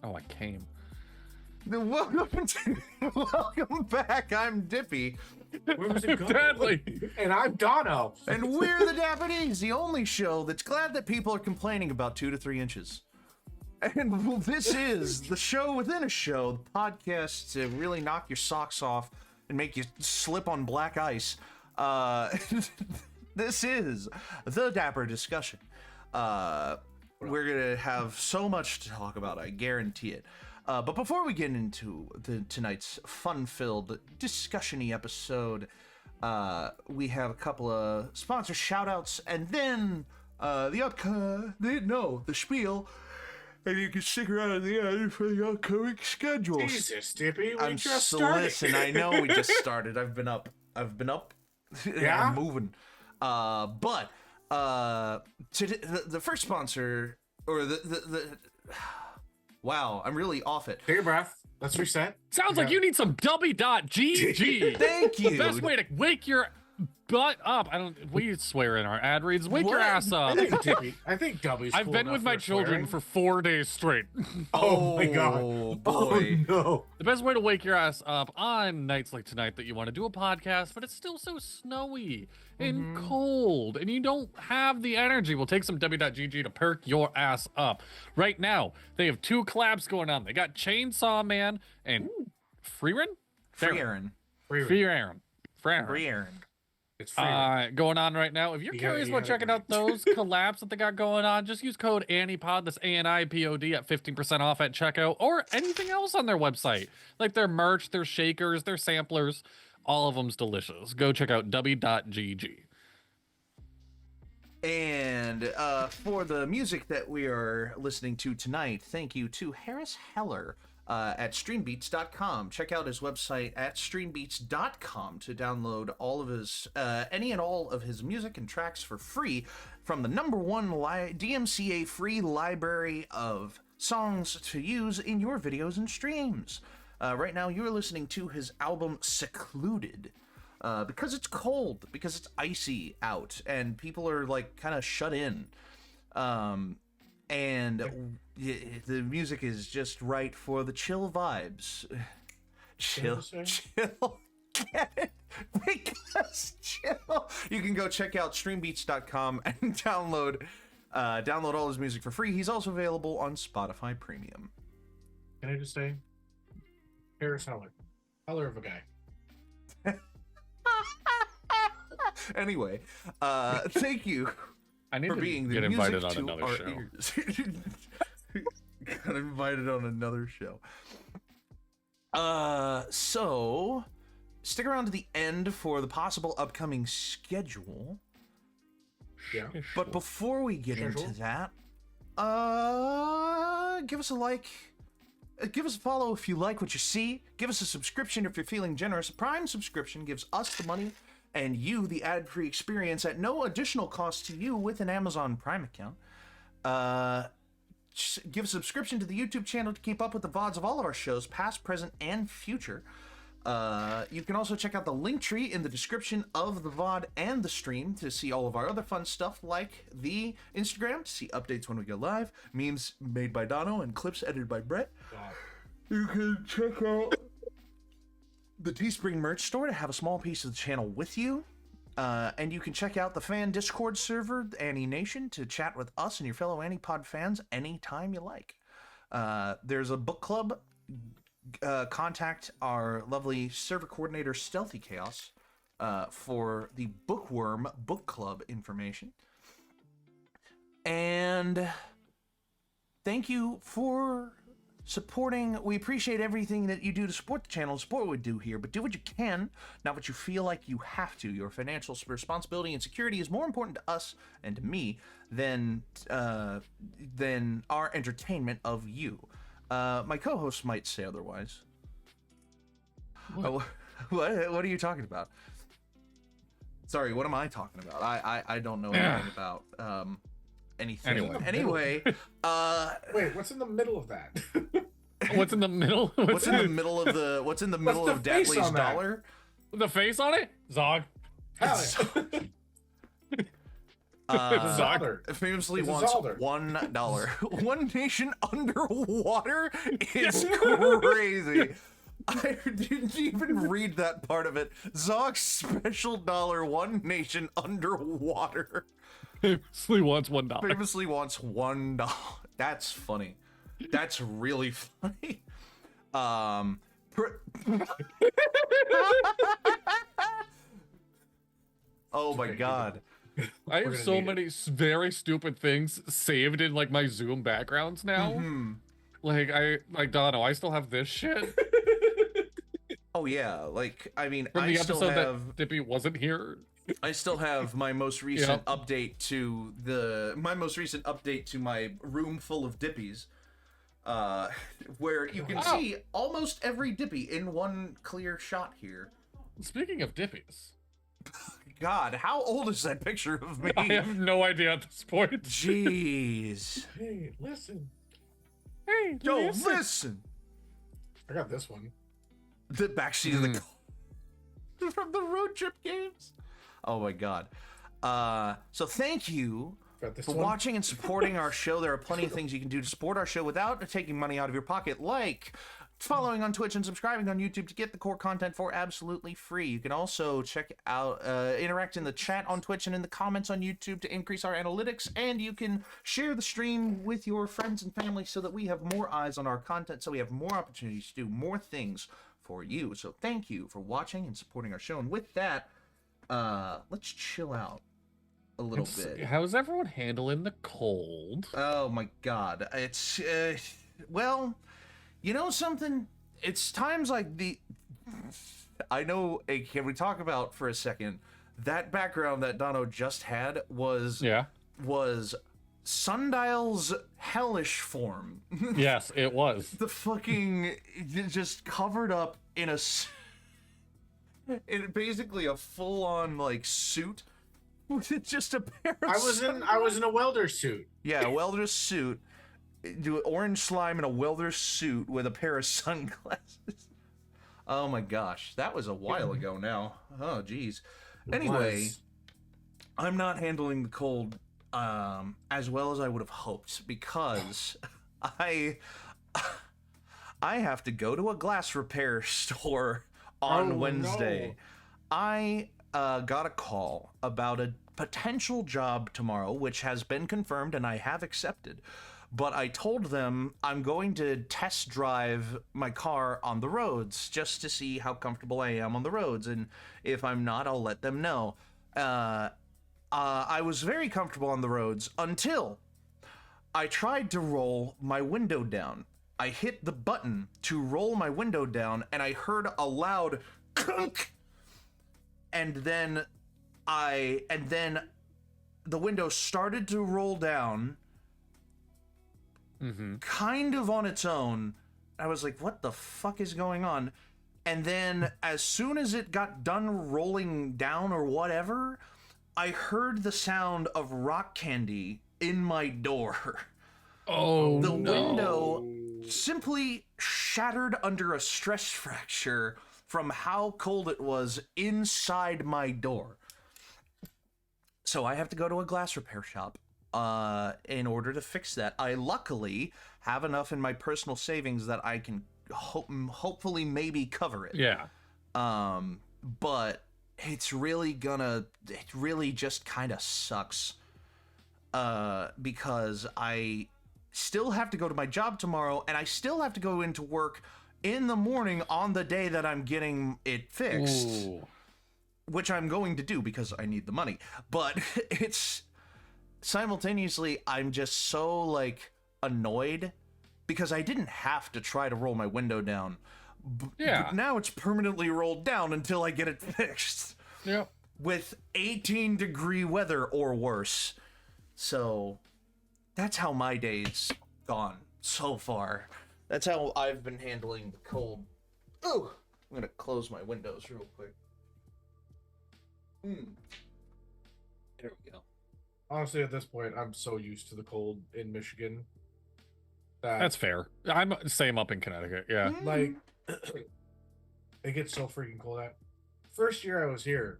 Oh, I came. Welcome back. I'm Dippy. Where was it going? Deadly. And I'm Dono. And we're the Dapper D's, the only show that's glad that people are complaining about 2 to 3 inches. And this is the show within a show, the podcast to really knock your socks off and make you slip on black ice. This is the Dapper Discussion. We're gonna have so much to talk about, I guarantee it. But before we get into tonight's fun-filled discussion-y episode, we have a couple of sponsor shout-outs, and then the spiel, and you can stick around at the end for the upcoming schedules. Jesus, Dippy, we I'm just so started. listen, I know we just started. I've been up. Yeah? I'm moving. But today, the first sponsor, or the wow, I'm really off it. Take a breath. Let's reset. Sounds like you need some W.GG. Thank you. The best way to wake your butt up. We swear in our ad reads. Wake your ass up. I think W's I've cool been enough with my for children swearing. for 4 days straight. Oh my god. Oh, Oh boy. no. The best way to wake your ass up on nights like tonight that you want to do a podcast, but it's still so snowy and cold, and you don't have the energy. We'll take some W.GG to perk your ass up. Right now, they have 2 collabs going on. They got Chainsaw Man and Free Aaron. Aaron. It's free. Going on right now. If you're curious about checking out those collabs that they got going on, just use code ANIpod, that's ANIPOD, at 15% off at checkout, or anything else on their website. Like their merch, their shakers, their samplers, all of them's delicious. Go check out W.GG. And for the music that we are listening to tonight, thank you to Harris Heller at streambeats.com. Check out his website at streambeats.com to download all of his, any and all of his music and tracks for free from the #1 DMCA free library of songs to use in your videos and streams. Right now, you're listening to his album Secluded. Because it's cold, because it's icy out, and people are like kind of shut in. And the music is just right for the chill vibes. Chill. Get it? Because chill. You can go check out streambeats.com and download all his music for free. He's also available on Spotify Premium. Can I just say? Harris Heller. Heller of a guy. Anyway, thank you I need for to being the get invited music on to another our show. ears. Got invited on another show. So stick around to the end for the possible upcoming schedule. Yeah. But before we get into that, give us a like. Give us a follow if you like what you see. Give us a subscription if you're feeling generous. A Prime subscription gives us the money and you the ad-free experience at no additional cost to you with an Amazon Prime account. Give a subscription to the YouTube channel to keep up with the VODs of all of our shows, past, present, and future. You can also check out the link tree in the description of the VOD and the stream to see all of our other fun stuff, like the Instagram to see updates when we go live, memes made by Dono, and clips edited by Brett. Wow. You can check out the Teespring merch store to have a small piece of the channel with you. And you can check out the fan Discord server, Annie Nation, to chat with us and your fellow ANIpod fans anytime you like. There's a book club. Contact our lovely server coordinator, Stealthy Chaos, for the Bookworm Book Club information. And thank you for supporting. We appreciate everything that you do to support the channel, support what we do here, but do what you can, not what you feel like you have to. Your financial responsibility and security is more important to us and to me than our entertainment of you. My co-host might say otherwise. What? What are you talking about? Sorry, what am I talking about? I don't know anything about anything. Anyway, Wait, what's in the middle of that? What's in the middle? What's in the middle of face Datley's on that? dollar? The face on it? Zog. Hell Zolder. Famously It's a wants Zolder. $1. One Nation underwater is crazy. I didn't even read that part of it. Zog's special dollar, One Nation underwater. Famously wants $1. Famously wants $1. That's funny. That's really funny. Oh my god. I We're have gonna so need many very stupid things saved in like my Zoom backgrounds now. Mm-hmm. Like Dono, I still have this shit Oh yeah, like I mean, from I the still episode have that Dippy wasn't here. I still have my most recent update to my room full of Dippies, where you can see almost every Dippy in one clear shot here. Speaking of Dippies, God, how old is that picture of me? I have no idea at this point. Jeez. Hey, listen. Hey, Yo, listen. I got this one. The backseat of the car from the road trip games. Oh my god. So thank you Got this for one. watching and supporting our show. There are plenty of things you can do to support our show without taking money out of your pocket, like following on Twitch and subscribing on YouTube to get the core content for absolutely free. You can also check out, interact in the chat on Twitch and in the comments on YouTube to increase our analytics, and you can share the stream with your friends and family so that we have more eyes on our content, so we have more opportunities to do more things for you. So thank you for watching and supporting our show. And with that, let's chill out a little bit. How's everyone handling the cold? Oh my god. It's well, you know something? It's times like the I know, can we talk about for a second that background that Dono just had was Sundial's hellish form. Yes, it was. The fucking just covered up in basically a full-on like suit with just a pair of I was in a welder suit. yeah, a welder's suit, do orange slime in a welder's suit with a pair of sunglasses. Oh my gosh, that was a while ago now. Oh geez. Anyway, I'm not handling the cold as well as I would have hoped, because I have to go to a glass repair store on Wednesday. No. I got a call about a potential job tomorrow, which has been confirmed and I have accepted. But I told them I'm going to test drive my car on the roads just to see how comfortable I am on the roads, and if I'm not, I'll let them know. I was very comfortable on the roads until I tried to roll my window down. I hit the button to roll my window down, and I heard a loud clunk, and then the window started to roll down, kind of on its own. I was like, what the fuck is going on? And then as soon as it got done rolling down or whatever, I heard the sound of rock candy in my door. Oh, The no. window simply shattered under a stress fracture from how cold it was inside my door. So I have to go to a glass repair shop in order to fix that. I luckily have enough in my personal savings that I can hopefully maybe cover it. Yeah. But it really just kind of sucks. Because I still have to go to my job tomorrow, and I still have to go into work in the morning on the day that I'm getting it fixed. Ooh. Which I'm going to do because I need the money. But it's simultaneously, I'm just so like annoyed because I didn't have to try to roll my window down. Yeah. But now it's permanently rolled down until I get it fixed. Yep. With 18-degree weather or worse. So that's how my day's gone so far. That's how I've been handling the cold. Ooh, I'm gonna close my windows real quick. There we go. Honestly, at this point, I'm so used to the cold in Michigan that That's fair. I'm same up in Connecticut. Yeah. like it gets so freaking cold out. First year I was here,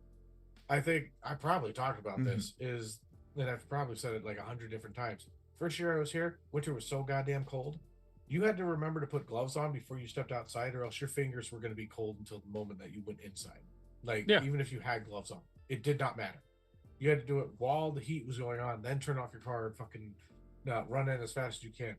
I think I probably talked about this, is and I've probably said it like 100 different times. First year I was here, winter was so goddamn cold. You had to remember to put gloves on before you stepped outside, or else your fingers were going to be cold until the moment that you went inside. Like, Yeah. even if you had gloves on, it did not matter. You had to do it while the heat was going on, then turn off your car and fucking run in as fast as you can.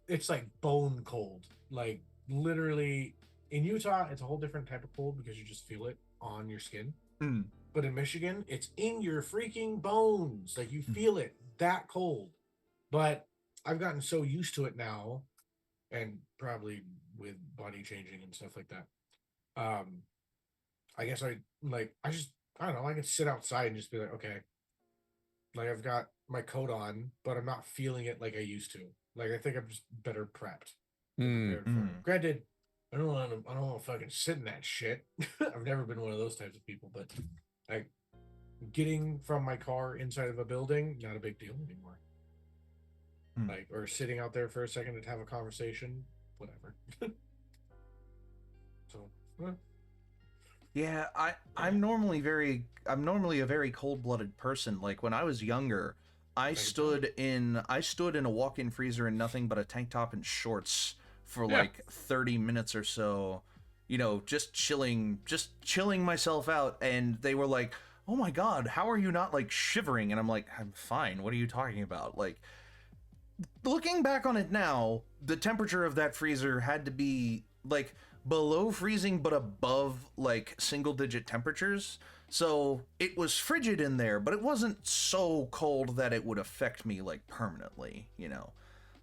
It's like bone cold. Like, literally, in Utah, it's a whole different type of cold because you just feel it on your skin. Mm. But in Michigan, it's in your freaking bones. Like, you feel it that cold. But I've gotten so used to it now, and probably with body changing and stuff like that. I guess I don't know, I can sit outside and just be like, okay, like I've got my coat on, but I'm not feeling it like I used to. Like, I think I'm just better prepped and prepared for it. Granted, I don't want to fucking sit in that shit. I've never been one of those types of people, but like getting from my car inside of a building, not a big deal anymore. Like, or sitting out there for a second to have a conversation, whatever. So, Yeah, I'm normally a very cold-blooded person. Like when I was younger, I stood in a walk-in freezer in nothing but a tank top and shorts for like 30 minutes or so, you know, just chilling myself out, and they were like, "Oh my God, how are you not like shivering?" And I'm like, "I'm fine. What are you talking about?" Like, looking back on it now, the temperature of that freezer had to be like below freezing but above like single digit temperatures. So it was frigid in there, but it wasn't so cold that it would affect me like permanently, you know.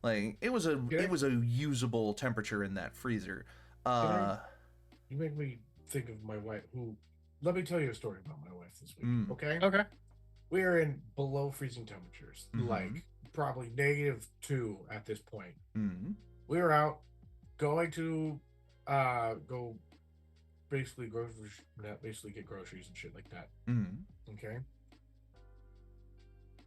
Like it was a usable temperature in that freezer. You make me think of my wife, who, let me tell you a story about my wife this week. Okay. We are in below freezing temperatures, like probably -2 at this point. We were out going to go basically get groceries and shit like that. Okay.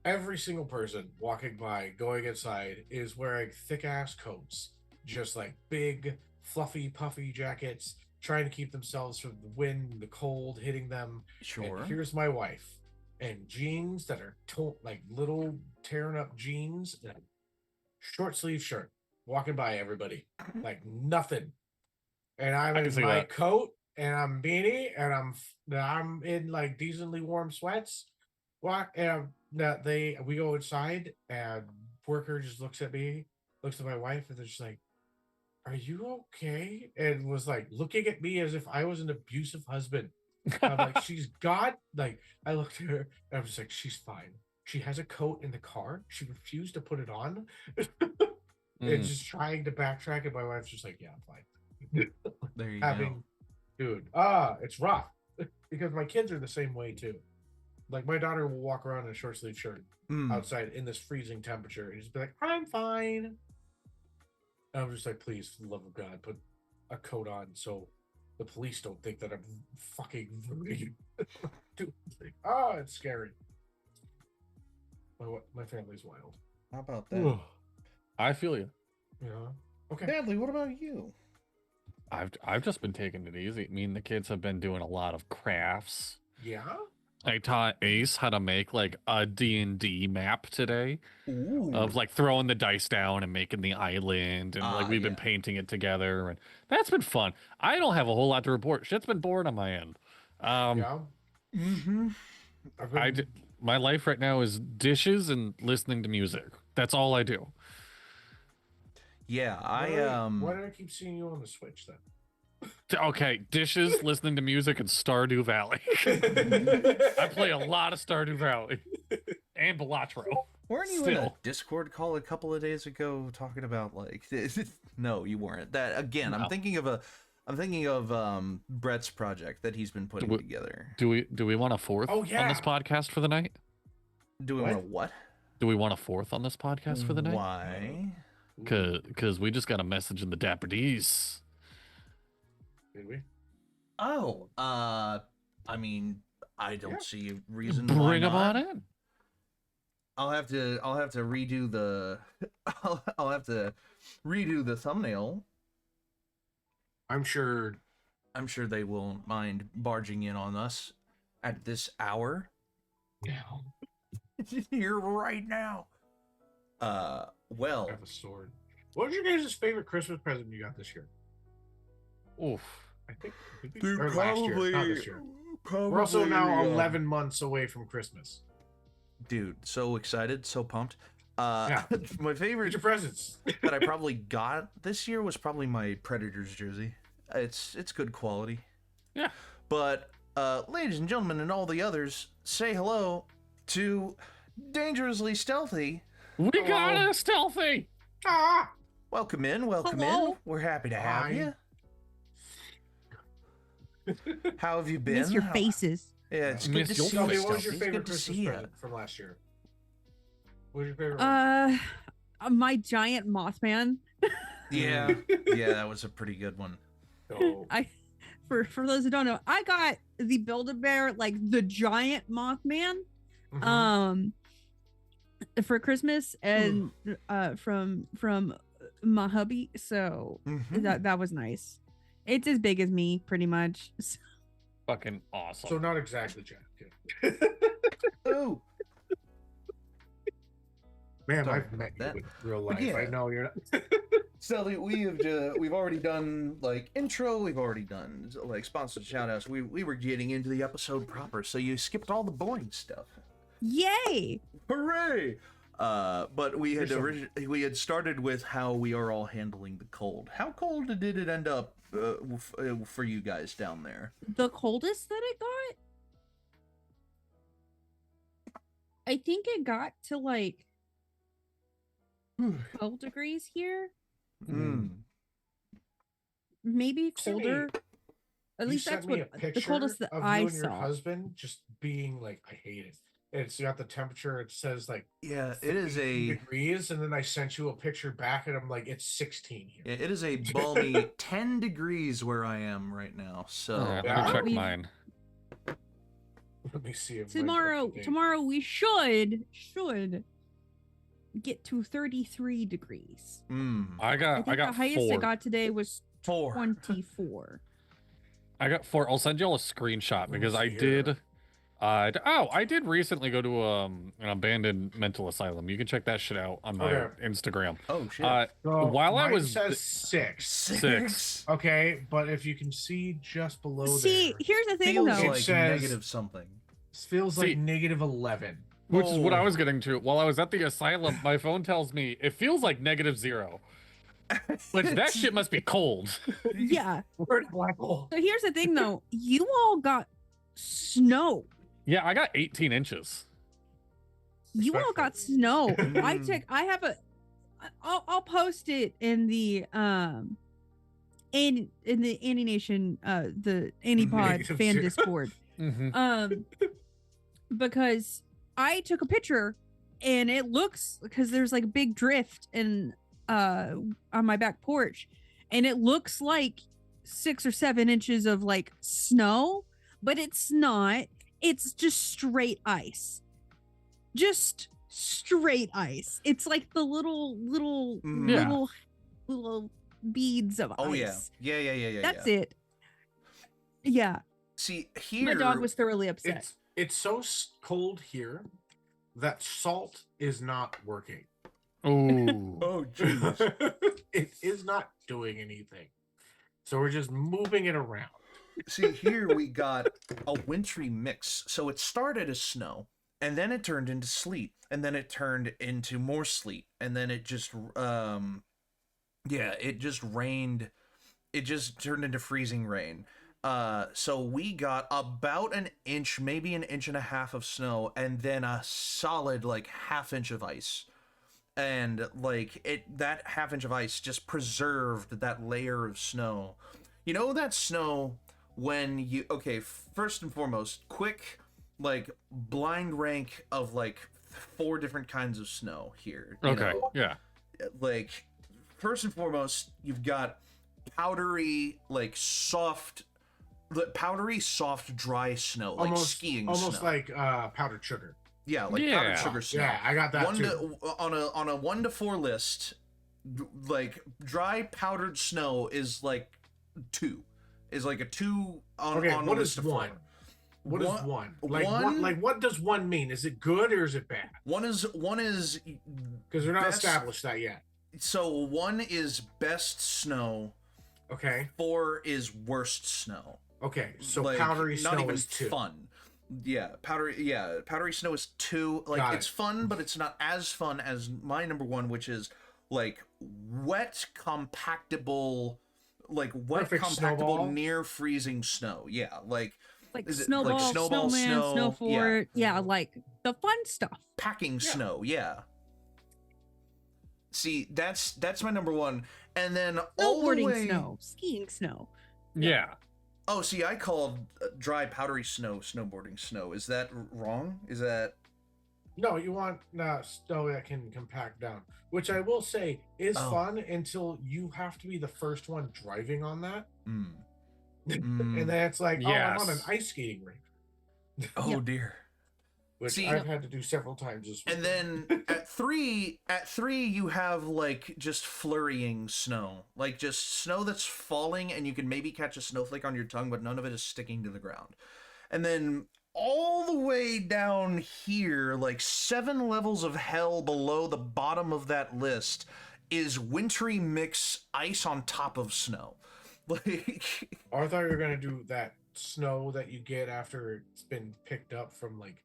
Every single person walking by, going inside, is wearing thick ass coats, just like big, fluffy, puffy jackets, trying to keep themselves from the wind, the cold hitting them. Sure. And here's my wife in jeans that are like little tearing up jeans and a short sleeve shirt, walking by everybody like nothing. And I'm in my coat and I'm beanie and I'm in like decently warm sweats. We go inside and worker just looks at me, looks at my wife, and they're just like, "Are you okay?" And was like looking at me as if I was an abusive husband. I'm like, she's got like, I looked at her and I was like, she's fine. She has a coat in the car. She refused to put it on. And just trying to backtrack, and my wife's just like, yeah, I'm fine. There you go. Dude, it's rough because my kids are the same way too. Like, my daughter will walk around in a short sleeve shirt outside in this freezing temperature and just be like, I'm fine. And I'm just like, please, for the love of God, put a coat on so the police don't think that I'm fucking voting. Dude, it's scary. My family's wild. How about that? I feel you. Yeah. Okay. Badly, what about you? I've just been taking it easy. Me and the kids have been doing a lot of crafts. Yeah. I taught Ace how to make like a D&D map today. Ooh. Of like throwing the dice down and making the island, and like we've been painting it together, and that's been fun. I don't have a whole lot to report. Shit's been boring on my end. Yeah. My life right now is dishes and listening to music. That's all I do. Yeah, Why did I keep seeing you on the Switch then? Okay, dishes, listening to music, and Stardew Valley. I play a lot of Stardew Valley and Balatro. Weren't you in a Discord call a couple of days ago talking about like? No, you weren't. That again, no. I'm thinking of Brett's project that he's been putting together. Do we want a fourth on this podcast for the night? Do we want a what? Do we want a fourth on this podcast for the night? Why? Because we just got a message in the Dapper D's. Did we? Oh, I mean, I don't see a reason. Bring them on in. I'll have to redo the I'll have to redo the thumbnail. I'm sure they won't mind barging in on us at this hour. No. here right now. Well, I have a sword. What was your guys' favorite Christmas present you got this year? Oof. I think dude, or last year, not this year. We're also now 11 months away from Christmas. Dude, so excited, so pumped. Yeah. My Get favorite your presents. that I probably got this year was probably my Predators jersey. It's good quality. Yeah. But ladies and gentlemen and all the others, say hello to Dangerously Stealthy. We got a stealthy. Ah! Welcome in, welcome in. Hello. We're happy to have Hi. you. How have you been? Miss your faces. Yeah, it's Miss good to your see Tell you. me, what was your Stealthy. It's favorite good to Christmas see you. present from last year? What was your favorite one? My giant Mothman. Yeah, yeah, that was a pretty good one. Oh. For those who don't know, I got the Build-A-Bear, like the giant Mothman, Mhm. for Christmas, and from my hubby. So Mhm. that was nice. It's as big as me, pretty much. Fucking awesome. So not exactly Jack. Oh, Man, Sorry I've met about you that. in real life. yeah. I know you're not. Stealthy, we've already done like intro. We've already done like sponsored shoutouts. We were getting into the episode proper, so you skipped all the boring stuff. Yay! Hooray! But we had You're so- we had started with how we are all handling the cold. How cold did it end up for you guys down there? The coldest that it got, I think it got to like 12 degrees here. Mm. Maybe Send me- colder. At You least sent that's me what a the picture coldest that of I you and your saw. husband just being like, I hate it. It's got the temperature. It says like Yeah, it is 50 a degrees, and then I sent you a picture back, and I'm like, it's 16 here. it is a balmy 10 degrees where I am right now. So All right, let Yeah. me check We've- mine. Let me see if Tomorrow we should get to 33 degrees. I I got think the highest 4. it got today was 4. 24. I got 4. I'll send y'all a screenshot because I see here. did. I did recently go to an abandoned mental asylum. You can check that shit out on my Okay. Instagram. Oh shit. So While I mine was says 6. 6 Okay, but if you can see just below See, there, here's the thing feels though. It like says- negative something. it feels See- like negative 11. Which is what I Oh. was getting to. While I was at the asylum, my phone tells me it feels like -0. Which that shit must be cold. Yeah. We're in a black hole. So here's the thing though. You all got snow. Yeah, I got 18 inches. You all got snow. Mm. I have a I'll post it in the in the Annie Nation the ANIpod Negative fan 0. Discord. Because I took a picture and it looks, because there's like a big drift in on my back porch, and it looks like 6 or 7 inches of like snow, but it's not. It's just straight ice. Just straight ice. It's like the little Yeah. little beads of Oh ice. yeah. That's it. Yeah. See, here My dog was thoroughly upset. It's so cold here that salt is not working. Oh. Oh jeez. It is not doing anything. So we're just moving it around. See, here we got a wintry mix. So it started as snow, and then it turned into sleet, and then it turned into more sleet, and then it just it just rained. It just turned into freezing rain. So we got about an inch, maybe an inch and a half of snow, and then a solid like half-inch of ice. And like that half-inch of ice just preserved that layer of snow. You know that snow when you first and foremost, quick like blind rank of like 4 different kinds of snow here. you Okay. know? Yeah. Like first and foremost, you've got powdery, like soft, dry snow, like skiing almost snow. like powdered sugar. Yeah, like Yeah. powdered sugar snow. Yeah, I got that One too. to, on a 1 to 4 list, like dry powdered snow is like 2. Is like a 2 on Okay, on what a is list of 1? 4. What is one? Like what does one mean? Is it good or is it bad? One is because they're not established that yet. So 1 is best snow. Okay. 4 is worst snow. Okay. So like, powdery not snow even is 2. Fun. Yeah, powdery snow is 2. Like it's fun, but it's not as fun as my number 1, which is like wet compactable, Perfect compactable snowball. near freezing snow. Yeah, like snowball, snowman, snow fort. Yeah, like the fun stuff. Packing snow. Yeah. See, that's my number 1, and then all the way snow, skiing snow. Yeah. Oh, see, I called dry powdery snow snowboarding snow. Is that wrong? Is that? No, you want snow that can compact down, which I will say is fun until you have to be the first one driving on that. And then it's like, I'm on an ice skating rink. Oh dear. Which I've had to do several times as well. And then at three you have like just flurrying snow, like just snow that's falling, and you can maybe catch a snowflake on your tongue, but none of it is sticking to the ground. And then all the way down here, like 7 levels of hell below the bottom of that list, is wintry mix ice on top of snow. Like, I thought you were gonna do that snow that you get after it's been picked up from like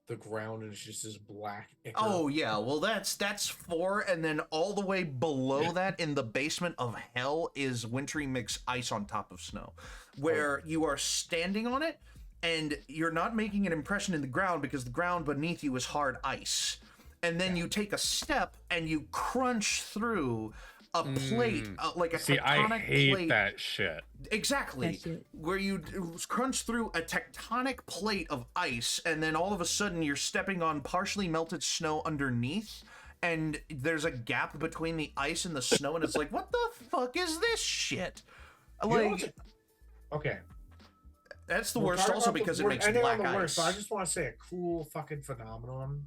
the ground and it's just this black ichor. Oh yeah, well that's 4, and then all the way below that in the basement of hell is wintry mix ice on top of snow, where you are standing on it and you're not making an impression in the ground because the ground beneath you is hard ice, and then you take a step and you crunch through a plate, like a tectonic I hate plate. that shit. Exactly. Where you crunch through a tectonic plate of ice, and then all of a sudden you're stepping on partially melted snow underneath, and there's a gap between the ice and the snow, and it's like, what the fuck is this shit? Like, okay. That's the worst also because it makes black ice. Worst, but I just want to say a cool fucking phenomenon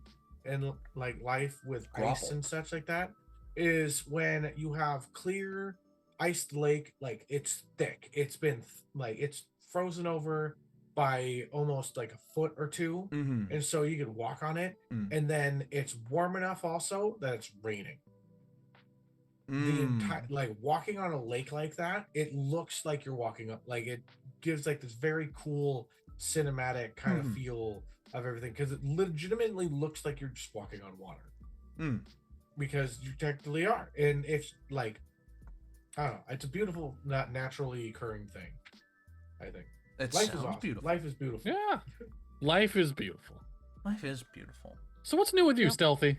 in like life with ice and such like that is when you have clear iced lake, like it's thick, it's been like it's frozen over by almost like a foot or 2, and so you can walk on it, and then it's warm enough also that it's raining. The entire, like walking on a lake like that, it looks like you're walking up, like it gives like this very cool cinematic kind of feel of everything, because it legitimately looks like you're just walking on water. Because you technically are, and it's like, I don't know, it's a beautiful, not naturally occurring thing. I think life is awesome. Beautiful. Life is beautiful. Yeah, life is beautiful. Life is beautiful. So what's new with you, Stealthy?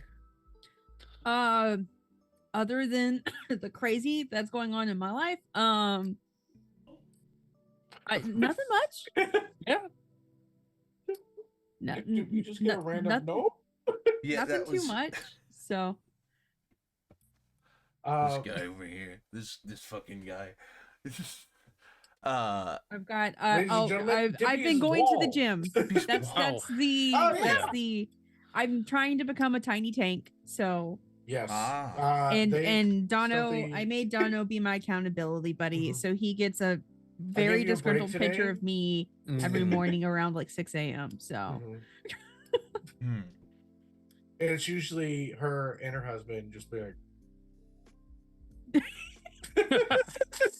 Other than the crazy that's going on in my life, nothing much. Yeah. You just get a random no. Yeah, nothing too much. So. This guy over here, this fucking guy. I've got I've been going to the gym. That's the I'm trying to become a tiny tank. So yes. And Dono, I made Dono be my accountability buddy, so he gets a very disgruntled picture of me every morning around like 6 a.m. So and it's usually her and her husband just be like,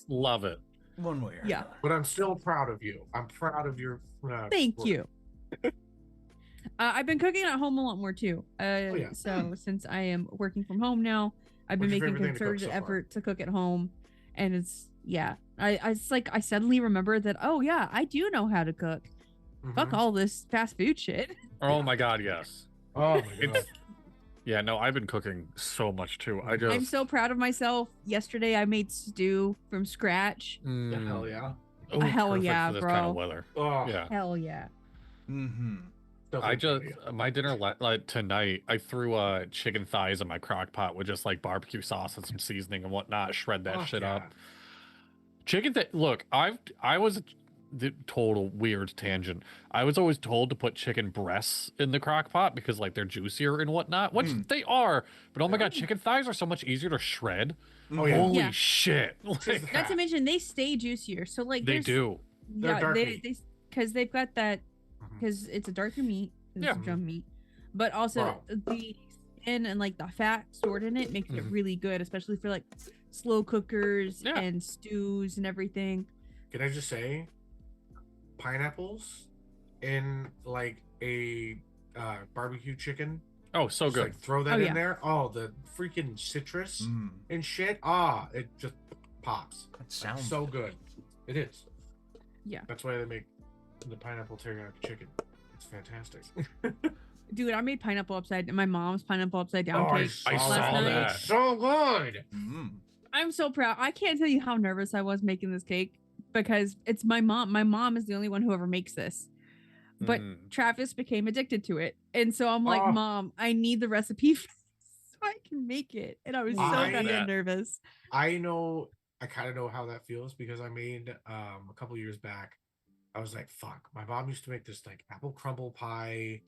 love it. One way or another. But I'm still proud of you. I'm proud of your thank you. I've been cooking at home a lot more too. So since I am working from home now, I've been making concerted effort to cook at home, and it's it's like I suddenly remember that I do know how to cook. Fuck all this fast food shit. Oh my god, yes. Oh my god. Yeah, no, I've been cooking so much too. I'm so proud of myself. Yesterday I made stew from scratch. Hell yeah. Oh, hell yeah, for this bro. kind of weather. Oh. Yeah. Hell yeah. My dinner tonight, I threw chicken thighs in my crock pot with just like barbecue sauce and some seasoning and whatnot. Shred that shit up. Look, I was the total weird tangent. I was always told to put chicken breasts in the crock pot because like they're juicier and whatnot, which they are. But oh my god, chicken thighs are so much easier to shred. Holy shit! Like, not to mention they stay juicier. So like they do. Yeah, they because they've got that because it's a darker meat. It's Yeah. drum meat, but also Wow. the skin and like the fat stored in it makes it really good, especially for like slow cookers Yeah. and stews and everything. Can I just say, pineapples in like a barbecue chicken? Oh, so Just, good. like throw that Oh, in yeah. there. Oh, the freaking citrus Mm. and shit. It just pops. That Like, sounds so good. It is. Yeah. That's why they make the pineapple teriyaki chicken. It's fantastic. Dude, I made my mom's pineapple upside down I cake. saw, I saw last night. that. It's so good. Mm. I'm so proud. I can't tell you how nervous I was making this cake because it's my mom. My mom is the only one who ever makes this. But Travis became addicted to it. And so I'm like, Oh. Mom, I need the recipe so I can make it. And I was so I- goddamn nervous. I kind of know how that feels because I made a couple years back. I was like, fuck. My mom used to make this like apple crumble pie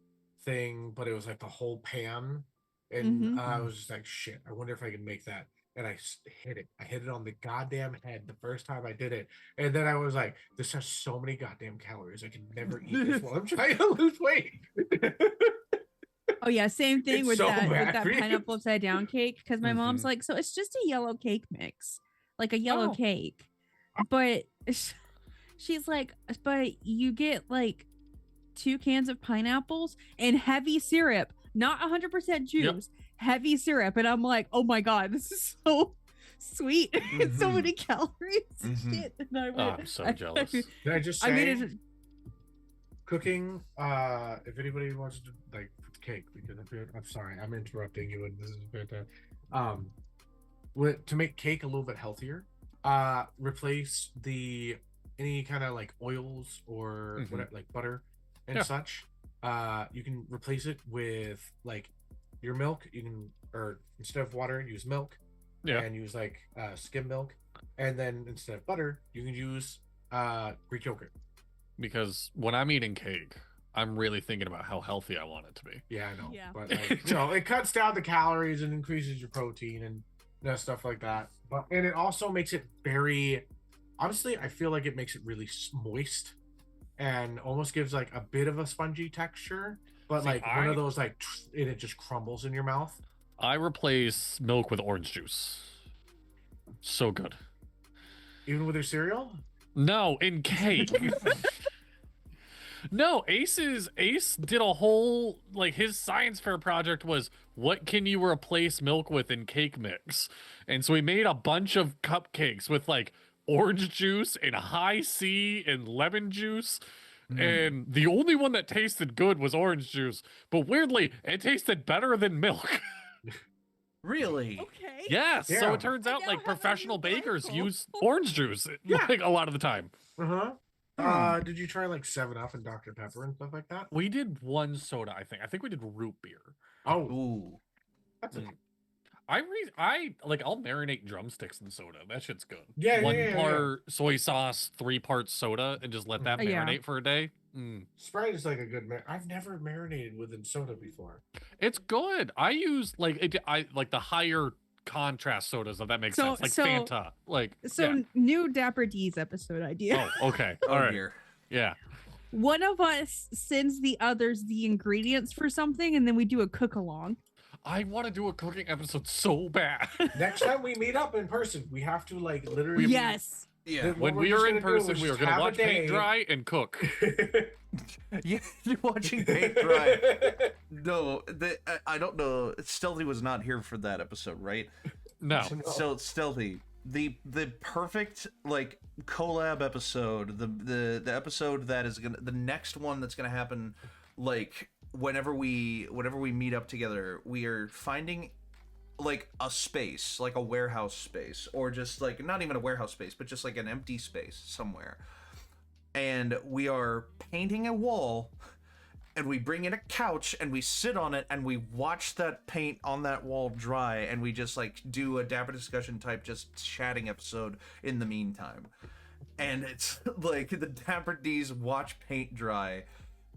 thing, but it was like the whole pan. And Mhm. I was just like, shit, I wonder if I can make that. And I hit it. I hit it on the goddamn head the first time I did it. And then I was like, this has so many goddamn calories. I can never eat this while I'm trying to lose weight. Oh yeah, same thing It's with so that bad with for that you. pineapple upside down cake. Because my mom's Mhm. like, so it's just a yellow cake mix, like a yellow Oh. cake. But she's like, but you get like 2 cans of pineapples and heavy syrup, not 100% juice, heavy syrup. And I'm like, oh my god, this is so sweet. It's so Mhm. many calories. and Mhm. Shit. And I Oh, went, I'm so jealous. Can I just I say, made it. cooking, if anybody wants to like cake, because I'm sorry, I'm interrupting you, and this is fantastic. To make cake a little bit healthier, replace any kind of like oils or Mhm. whatever, like butter and Yeah. such. You can replace it with like your milk. You can, or instead of water, use milk. Yeah. And use like skim milk, and then instead of butter, you can use Greek yogurt. Because when I'm eating cake, I'm really thinking about how healthy I want it to be. Yeah, I know. Yeah. But like, it cuts down the calories and increases your protein and stuff like that. And it also makes it very, honestly, I feel like it makes it really moist and almost gives like a bit of a spongy texture. But See, like one of those like, and it just crumbles in your mouth. I replace milk with orange juice. So good. Even with your cereal? No, in cake. No, Ace did a whole, like, his science fair project was what can you replace milk with in cake mix? And so he made a bunch of cupcakes with like orange juice and high C and lemon juice. And the only one that tasted good was orange juice. But weirdly, it tasted better than milk. Really? Okay. Yes. So Yeah. it turns I out now like have a new professional bakers blindfold. use orange juice Yeah. like a lot of the time. Did you try like 7-Up and Dr. Pepper and stuff like that? We did one soda, I think. I think we did root beer. Oh, Ooh. that's a, I'll marinate drumsticks in soda. That shit's good. Yeah, One yeah, yeah. part soy sauce, 3 parts soda, and just let that Yeah. marinate for a day. Mm. Sprite is like a good I've never marinated within soda before. It's good. I use I like the higher contrast sodas, if that makes sense. Like Fanta. Like So new Dapper D's episode idea. yeah. Oh, okay. Oh All right. dear. Yeah. One of us sends the others the ingredients for something, and then we do a cook along. I want to do a cooking episode so bad. Next time we meet up in person, we have to like literally. Yes. Yeah. What When we're we just are in gonna do person, is we are just going to have a watch paint day. dry and cook. Yeah. You're watching paint dry. No, I don't know. Stealthy was not here for that episode, right? No. So Stealthy, the perfect like collab episode, the episode that is the next one that's gonna happen, like whenever we meet up together, we are finding like a space, like a warehouse space, or just like not even a warehouse space, but just like an empty space somewhere, and we are painting a wall. And we bring in a couch and we sit on it and we watch that paint on that wall dry, and we just like do a Dapper discussion type just chatting episode in the meantime. And it's like the Dapper D's watch paint dry.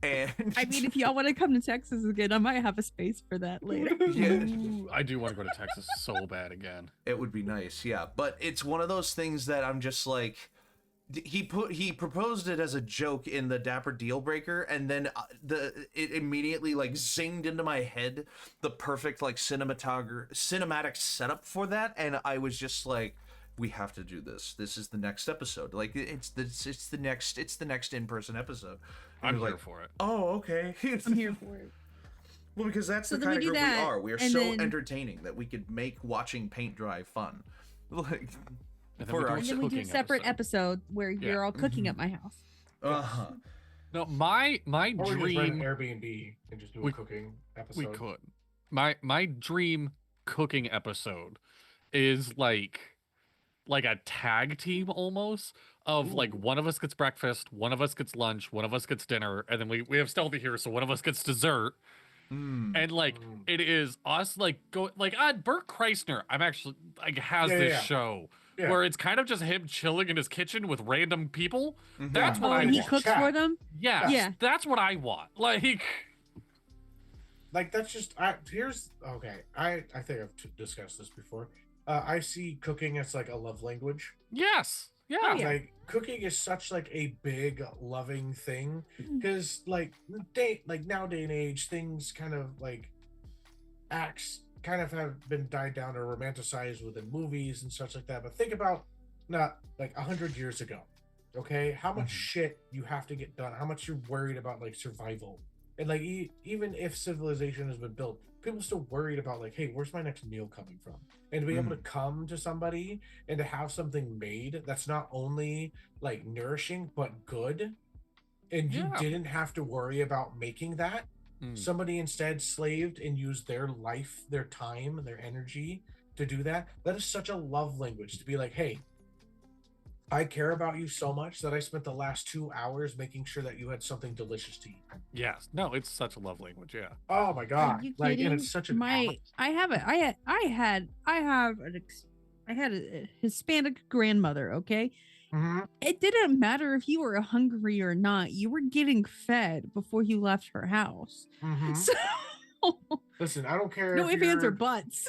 And I mean, if y'all want to come to Texas again, I might have a space for that later. yeah, Ooh, I do want to go to Texas so bad again. it would be nice, yeah. But it's one of those things that I'm just like, he proposed it as a joke in the Dapper Deal Breaker, and then it immediately like zinged into my head the perfect like cinematic setup for that, and I was just like, we have to do this. This is the next episode. Like it's the next in-person episode. And I'm we're here like, for it. oh, okay. I'm here for it. Well, because that's So the then kind we of do group we that, are. We are and so then- entertaining that we could make watching paint dry fun. Like, And then for we do our a And then we do a cooking separate episode where Yeah. you're all cooking at my house. uh-huh. No, my Or we just rent an dream. Airbnb and just do a We- cooking episode. We could. My dream cooking episode is like a tag team almost of like Ooh. one of us gets breakfast, one of us gets lunch, one of us gets dinner, and then we have Stealthy here, so one of us gets dessert. And like Mm. it is us like Bert Kreisner. I'm actually like has Yeah, this yeah. show Yeah. where it's kind of just him chilling in his kitchen with random people. Mhm. That's what Oh, I and he want. cooks Chat. for them? Yes, Yeah. that's what I want. Like Like that's just here's okay. I think I've discussed this before. I see cooking as like a love language. yes. Yeah. Oh, yeah. Like cooking is such like a big loving thing Mhm. because like nowadays and age things kind of like acts kind of have been died down or romanticized within movies and such like that. But think about not like 100 years ago, okay? How much Mhm. shit you have to get done? How much you're worried about like survival? And like even if civilization has been built, people still worried about like, hey, where's my next meal coming from? And to be able to come to somebody and to have something made that's not only like nourishing but good, and you Yeah. didn't have to worry about making that. Mm. Somebody instead slaved and used their life, their time, and their energy to do that. That is such a love language to be like, hey, I care about you so much that I spent the last 2 hours making sure that you had something delicious to eat. Yes. No, it's such a love language. Yeah. Oh my god! you Like, and kidding? it's such an I had a Hispanic grandmother, okay? Mhm. It didn't matter if you were hungry or not. You were getting fed before you left her house. Mhm. So Listen, I don't care. no if ifs, ands, or you're- buts.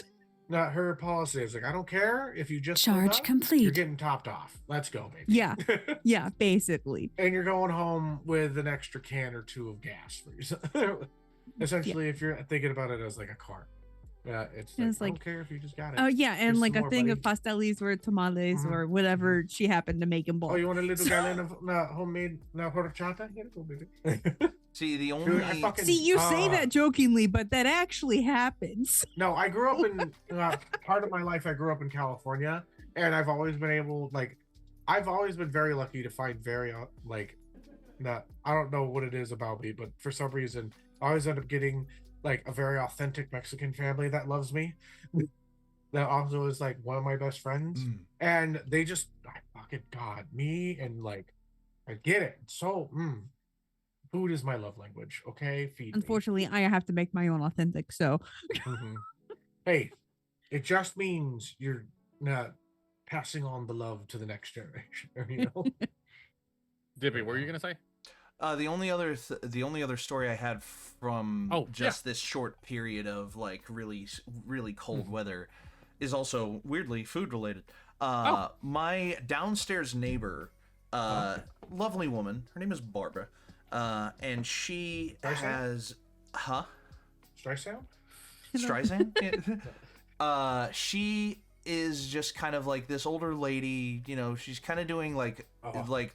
Not her policy is like, I don't care if you just lit Charge up, You're complete. getting topped off. Let's go, baby. Yeah. Yeah, basically. And you're going home with an extra can or two of gas for yourself. Essentially, if you're thinking about it as like a car, it's And like, it's I like, don't care if you just got it. Oh yeah, and Here's like some a more, thing of buddy. pasteles or tamales Mhm. or whatever she happened to make in bulk. Oh, you want a little gallon of homemade horchata? Here you go, baby. See, the only Dude, I fucking- See, you say Ah. that jokingly, but that actually happens. No, I grew up in part of my life. I grew up in California, and I've always been able, like, I've always been very lucky to find very like, not I don't know what it is about me, but for some reason, I always end up getting like a very authentic Mexican family that loves me. That also is like one of my best friends, and they just fucking God me and like I get it. So food is my love language. Okay, feed me. Unfortunately, I have to make my own authentic. So Mhm. Hey, it just means you're not passing on the love to the next generation. You know? Dippy, what were you gonna say? the only other story I had from Oh, just this short period of like really cold weather is also weirdly food related. My downstairs neighbor, lovely woman, her name is Barbara, and she Streisand? has Streisand? Streisand. She is just kind of like this older lady, you know, she's kind of doing like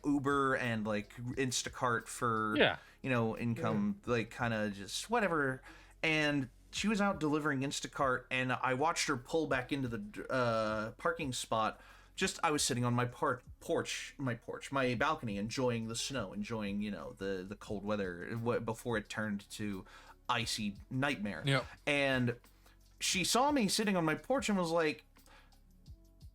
Uber and like Instacart for income, like kind of just whatever. And she was out delivering Instacart, and I watched her pull back into the parking spot. Just I was sitting on my my balcony, enjoying the snow, enjoying the cold weather before it turned to icy nightmare. Yep. And she saw me sitting on my porch and was like,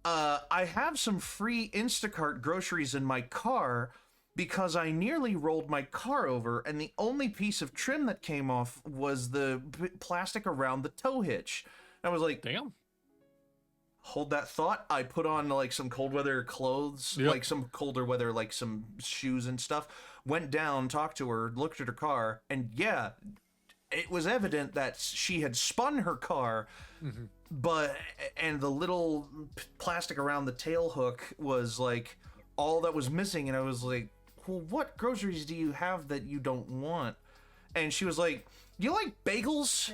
I have some free Instacart groceries in my car because I nearly rolled my car over, and the only piece of trim that came off was the plastic around the tow hitch. I was like, damn. Hold that thought. I put on like some cold weather clothes, like some colder weather, like some shoes and stuff. Went down, talked to her, looked at her car, and yeah, it was evident that she had spun her car, and the little plastic around the tail hook was like all that was missing, and I was like, well, what groceries do you have that you don't want? And she was like, you like bagels?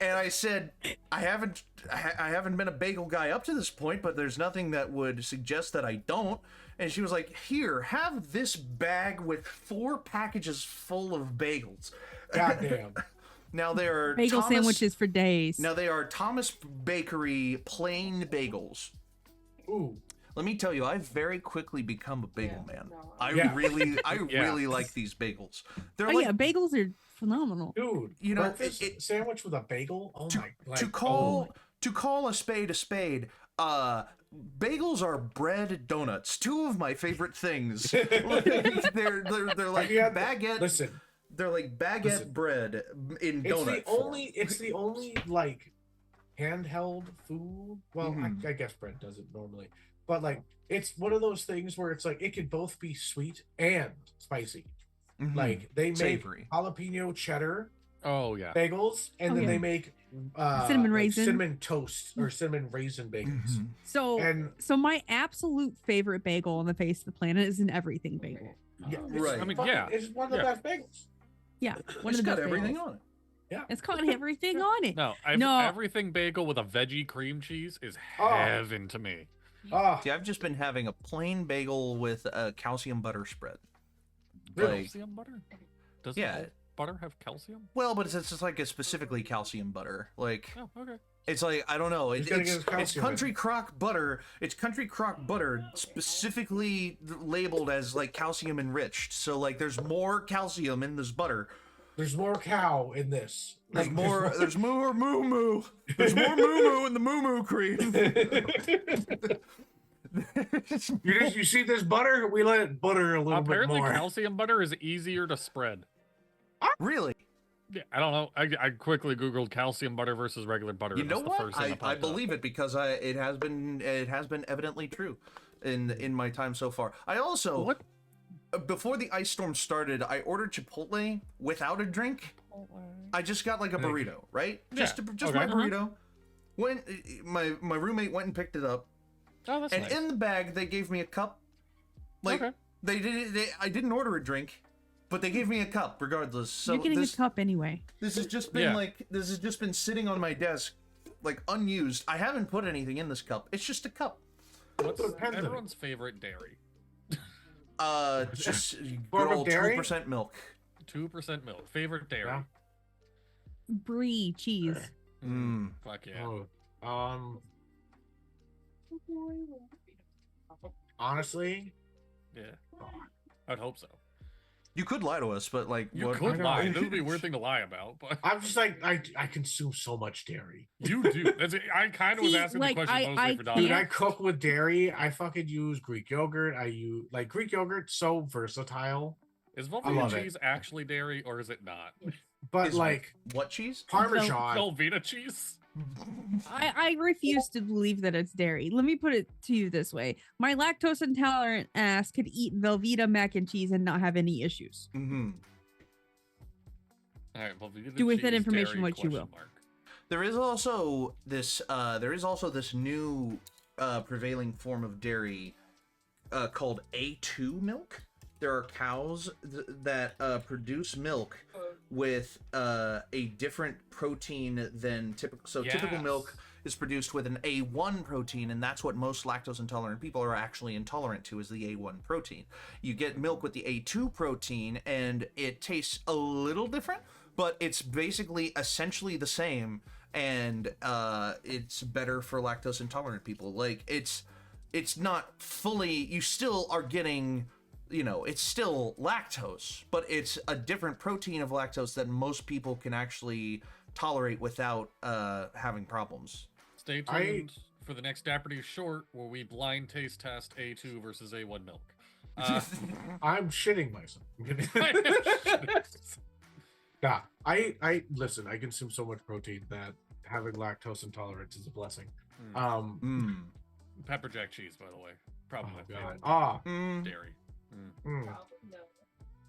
And I said, I haven't been a bagel guy up to this point, but there's nothing that would suggest that I don't. And she was like, here, have this bag with 4 packages full of bagels. Goddamn. Now they are Bagel sandwiches for days. Now they are Thomas Bakery plain bagels. Ooh. Let me tell you, I've very quickly become a bagel man. I Yeah. really like these bagels. They're Oh like, yeah, bagels are phenomenal. Dude, you know, breakfast sandwich with a bagel? Oh my, like, to call a spade, bagels are bread donuts. 2 of my favorite things. they're like baguette. Listen, they're like baguette bread in it's donut it's the only like handheld food. Well, I guess bread does it normally, but like it's one of those things where it's like it can both be sweet and spicy. Mhm. Like they make Savory. jalapeno cheddar Oh yeah. bagels, and then yeah. they make Cinnamon like raisin. cinnamon toast or cinnamon raisin bagels. Mhm. So my absolute favorite bagel on the face of the planet is an everything bagel. Yeah, Right. I mean, fucking- yeah. it's one of the Yeah. best bagels. Yeah, one It's of the got best everything bagels. on it. It's got everything on it. No, No. everything bagel with a veggie cream cheese is Oh. heaven to me. Ah, See, I've just been having a plain bagel with a calcium butter spread. Really? Like, Calcium butter? Does Yeah. all butter have calcium? well, but it's just like a specifically calcium butter. Like, Oh, okay. it's like, I don't know. He's gotta get his It's calcium country crock butter. It's country crock butter specifically labeled as like calcium enriched. So like, there's more calcium in this butter. there's more cow in this. There's Like, more. There's more moo moo. There's more moo moo in the moo moo cream. you see this butter? We let it butter a little Apparently, bit more. calcium butter is easier to spread. Really? Yeah, I don't know. I quickly googled calcium butter versus regular butter. You and know that's the what? first thing that I popped up. believe it because it has been evidently true in my time so far. I also What? Before the ice storm started, I ordered Chipotle without a drink. I just got like a burrito, right? Just okay. my burrito. When my roommate went and picked it up, Oh, that's and nice. in the bag they gave me a cup. Like Okay. I didn't order a drink, but they gave me a cup regardless. So You're getting this a cup anyway. this has just been Yeah. this has just been sitting on my desk, like unused. I haven't put anything in this cup. It's just a cup. What's Depends on it. everyone's favorite dairy? Just good Form of old dairy? 2% milk. 2% milk. Favorite dairy? Yeah. Brie cheese. Mm. Fuck yeah. Oh, honestly, Yeah. I'd hope so. You could lie to us, but like, You what? could I know. lie. This would be a weird thing to lie about, but I'm just like I consume so much dairy. you do. I kind of was See, asking like, the question mostly I for Dude, Donna. I cook with dairy. I fucking use Greek yogurt. I use like Greek yogurt, so versatile. Is I Velveeta love it. cheese actually dairy or is it not? But Is like what cheese? Parmesan. Velveeta cheese? I refuse to believe that it's dairy. Let me put it to you this way. My lactose intolerant ass could eat Velveeta mac and cheese and not have any issues. Mm-hmm. All right, Velveeta Do with that cheese, information dairy, what you question will. mark. There is also this new prevailing form of dairy called A2 milk. There are cows that produce milk with a different protein than typical. So typical Yes. milk is produced with an A1 protein, and that's what most lactose intolerant people are actually intolerant to, is the A1 protein. You get milk with the A2 protein, and it tastes a little different, but it's basically essentially the same, and it's better for lactose intolerant people. Like, it's not fully, you still are getting, you know, it's still lactose, but it's a different protein of lactose that most people can actually tolerate without having problems. Stay tuned for the next Dapper D short where we blind taste test A2 versus A1 milk. I'm shitting myself. Nah, I listen. I consume so much protein that having lactose intolerance is a blessing. Pepper jack cheese, by the way. Probably Oh my god. favorite Ah. dairy.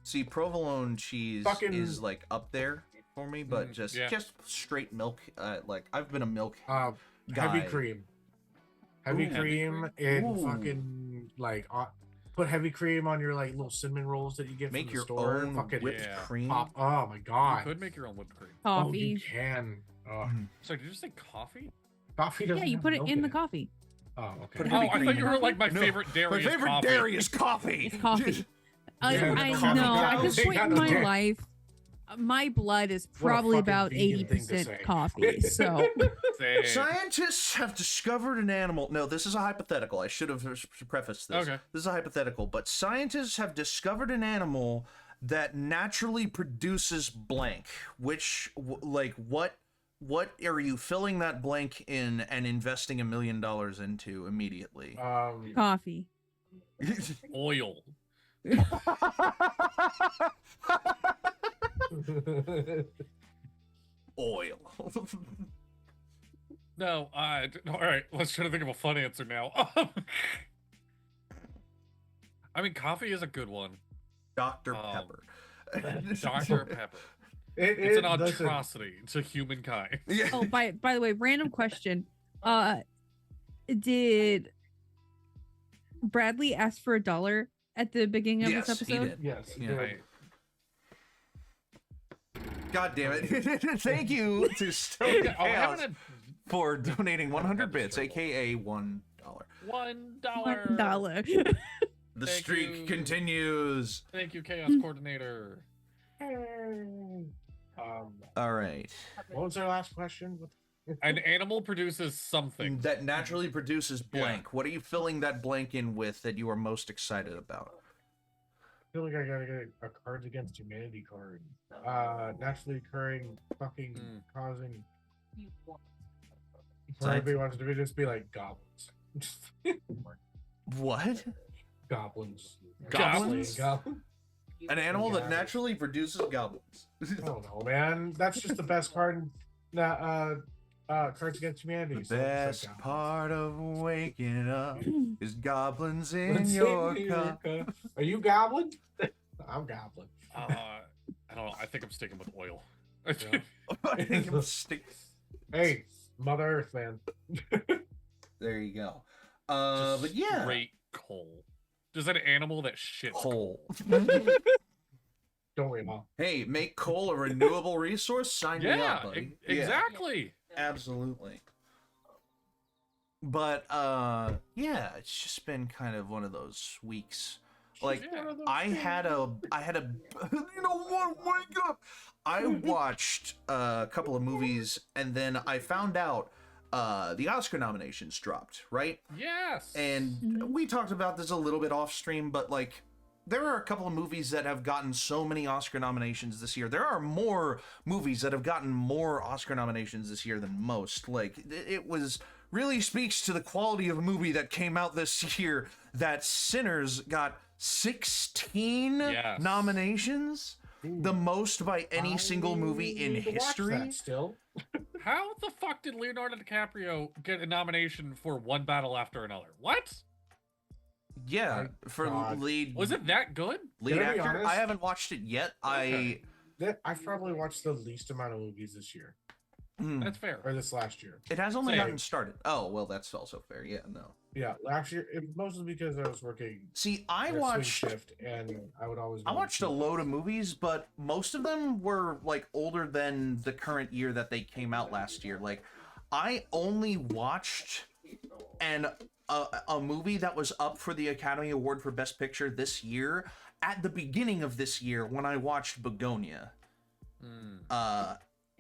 See, provolone cheese Fucking- is like up there for me, but yeah. just straight milk. Like, I've been a milk Heavy guy. cream. Heavy Ooh. cream and Ooh. fucking like put heavy cream on your like little cinnamon rolls that you get Make from the your store. own Fucking whipped yeah. cream. pop. Oh my You god. could make your own whipped cream. Oh, you Coffee. can. Oh, Sorry, did you say coffee? coffee doesn't. Yeah, you have put it milk in the it. coffee. Oh, okay. Put Oh, heavy I cream thought you in were it. like my No, favorite dairy My is favorite coffee. dairy is coffee. It's coffee. Yeah, I coffee know. guy. At this They point got in a my dick. life, my blood is What a probably fucking about vegan thing to 80% say. coffee. So Same. Scientists have discovered an animal. No, this is a hypothetical. I should have prefaced this. Okay. This is a hypothetical, but scientists have discovered an animal that naturally produces blank. Which, like, what are you filling that blank in and investing $1 million into immediately? coffee. Oil. Oil. No, all right, let's try to think of a fun answer now. I mean, coffee is a good one. Dr. Pepper. Dr. Pepper. It's an atrocity to humankind. Yeah. Oh, by the way, random question. Did Bradley ask for $1 at the beginning of Yes, this he episode? did. Yes. Yeah. yeah. Right. God damn it. Thank you to Stone Oh, Chaos having for donating 100 bits, aka $1. $1. $1. The Thank streak you. continues. Thank you, Chaos Coordinator. All right. What was our last question? An animal produces something. That naturally produces blank. What are you filling that blank in with that you are most excited about? I feel like I gotta get a Cards Against Humanity card. Naturally occurring fucking causing. For everybody wants to just be like goblins. What? Goblins. Goblins? Goblins? An animal that naturally produces goblins. I don't know, man. That's just the best card in Cards Against Humanity. The so it's like best goblins. part of waking up is goblins in your cup. Are you goblin? I'm goblin. I don't know. I think I'm sticking with oil. I think I'm stick- Hey, Mother Earth, man. There you go. But yeah. Straight coal. Is that an animal that shits Coal. Don't worry, Mom. Hey, make coal a renewable resource? Sign me Yeah, up, buddy. exactly. Yeah, absolutely. But yeah, it's just been kind of one of those weeks. Like Yeah. I had a you know what, wake up. I watched a couple of movies and then I found out the Oscar nominations dropped, right? Yes. And we talked about this a little bit off stream, but like there are a couple of movies that have gotten so many Oscar nominations this year. There are more movies that have gotten more Oscar nominations this year than most. Like it was really speaks to the quality of a movie that came out this year that Sinners got 16 Yes. nominations, the most by any single movie in need to watch history. that still. How the fuck did Leonardo DiCaprio get a nomination for One Battle After Another? What? Yeah, My for God. lead Was it that good? lead Can I be actor. honest? I haven't watched it yet. Okay. I've probably watched the least amount of movies this year That's fair. or this last year. It has only Same. gotten started. Oh, well, that's also fair. Yeah, no. Yeah, last year mostly because I was working. See, I a swing watched shift, and I would always. I go watched to a load of movies, but most of them were like older than the current year that they came out last year. Like I only watched a movie that was up for the Academy Award for Best Picture this year at the beginning of this year when I watched Begonia.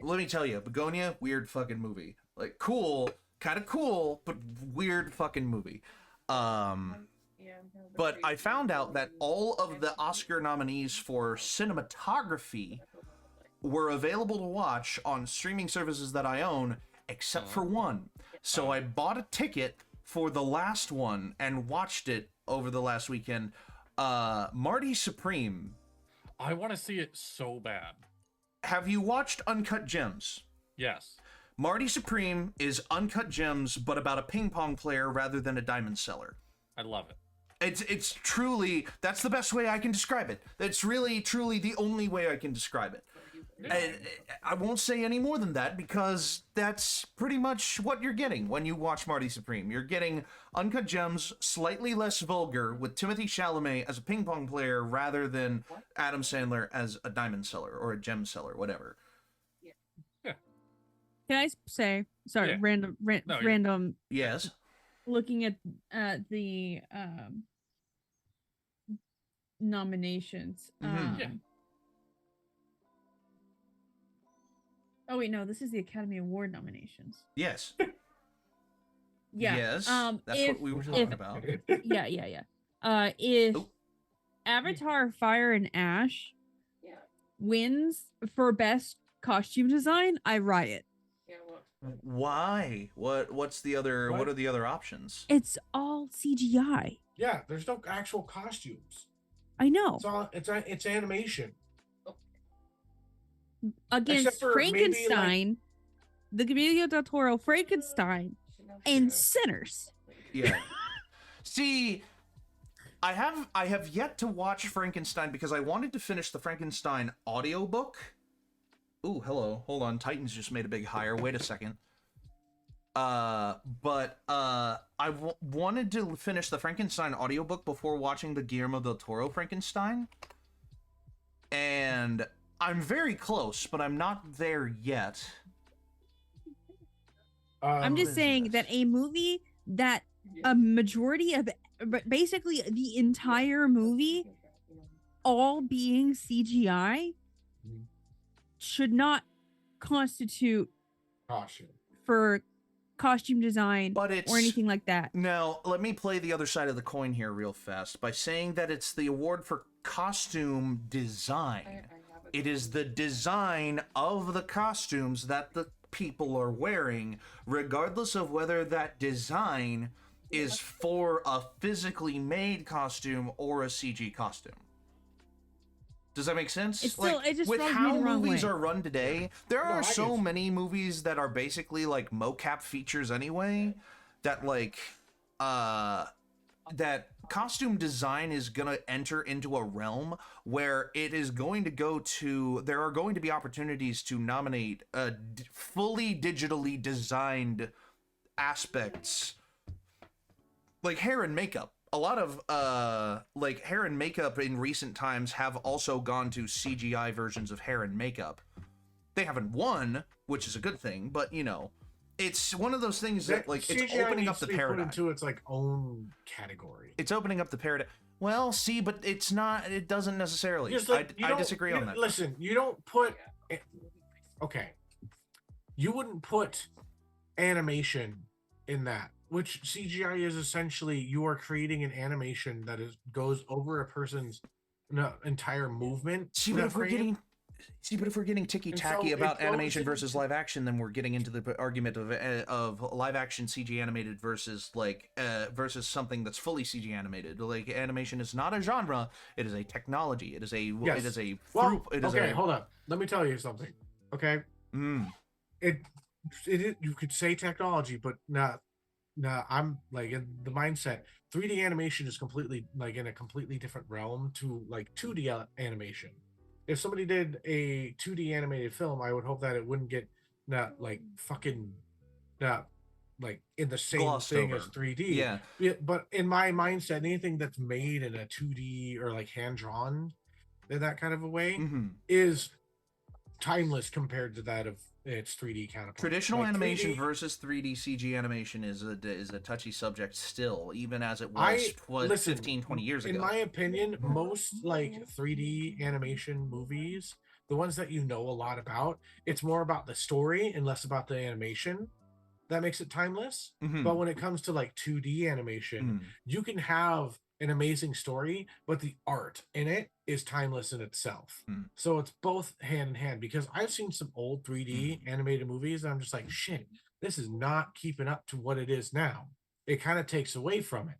Let me tell you, Begonia, weird fucking movie. Like cool, kind of cool, but weird fucking movie. But I found out that all of the Oscar nominees for cinematography were available to watch on streaming services that I own, except for one. So I bought a ticket for the last one and watched it over the last weekend. Marty Supreme. I want to see it so bad. Have you watched Uncut Gems? Yes. Marty Supreme is Uncut Gems, but about a ping pong player rather than a diamond seller. I love it. It's truly, that's the best way I can describe it. It's really, truly the only way I can describe it. I won't say any more than that because that's pretty much what you're getting when you watch Marty Supreme. You're getting Uncut Gems, slightly less vulgar, with Timothée Chalamet as a ping pong player rather than Adam Sandler as a diamond seller or a gem seller, whatever. Can I say, sorry, Yeah. random, No, random, Yes. looking at the nominations. Mhm. Yeah. Oh wait, no, this is the Academy Award nominations. Yes. Yeah. Yes. That's if, what we were if talking about. yeah. If Oh. Avatar: Fire and Ash wins for best costume design, I riot. Why? What's the other? What What? are the other options? It's all CGI. Yeah, there's no actual costumes. I know. It's animation. Against Except for maybe, Frankenstein, the Guillermo del Toro Frankenstein, and Sinners. Yeah. See, I have yet to watch Frankenstein because I wanted to finish the Frankenstein audiobook. Ooh, hello. Hold on. Titans just made a big hire. Wait a second. But I wanted to finish the Frankenstein audiobook before watching the Guillermo del Toro Frankenstein. And I'm very close, but I'm not there yet. I'm just saying that a movie that a majority of, basically the entire movie, all being CGI, should not constitute Caution. for costume design But it's or anything like that. Now, let me play the other side of the coin here real fast by saying that it's the award for costume design. It is the design of the costumes that the people are wearing, regardless of whether that design is for a physically made costume or a CG costume. Does that make sense? It's still- it just with rubs me how the wrong movies way. are run today, there No, are I so get you. many movies that are basically like mocap features anyway, that like that costume design is going to enter into a realm where it is going to go to, there are going to be opportunities to nominate fully digitally designed aspects like hair and makeup. A lot of like hair and makeup in recent times have also gone to CGI versions of hair and makeup. They haven't won, which is a good thing, but you know, it's one of those things that like it's CGI opening up needs the to be put paradigm. into its like own category. It's opening up the paradigm. Well, see, but it's not. It doesn't necessarily. Just like, you I don't- disagree you- on that. Listen, you don't put. Okay, you wouldn't put animation in that, which CGI is essentially you are creating an animation that goes over a person's entire movement. See, in but that if we're frame. getting. See, but if we're getting ticky And tacky so about it goes animation into- versus live action, then we're getting into the argument of live action CG animated versus like versus something that's fully CG animated. Like animation is not a genre; it is a technology. It is a Yes. it is a Well, it is okay, a hold up. Let me tell you something. Okay, it you could say technology, but not. Nah, I'm like in the mindset. 3D animation is completely like in a completely different realm to like 2D animation. If somebody did a 2D animated film, I would hope that it wouldn't get not like fucking not like in the same Glossed thing over. as 3D. Yeah. But in my mindset, anything that's made in a 2D or like hand drawn in that kind of a way is timeless compared to that of its 3D counterpart. Traditional Like, animation 3D versus 3D CG animation is a touchy subject still, even as it I was listen, 15, 20 years in ago. my opinion, most like 3D animation movies, the ones that you know a lot about, it's more about the story and less about the animation. That makes it timeless. But when it comes to like 2D animation, you can have an amazing story, but the art in it is timeless in itself. So it's both hand in hand, because I've seen some old 3D animated movies and I'm just like, shit, this is not keeping up to what it is now. It kind of takes away from it.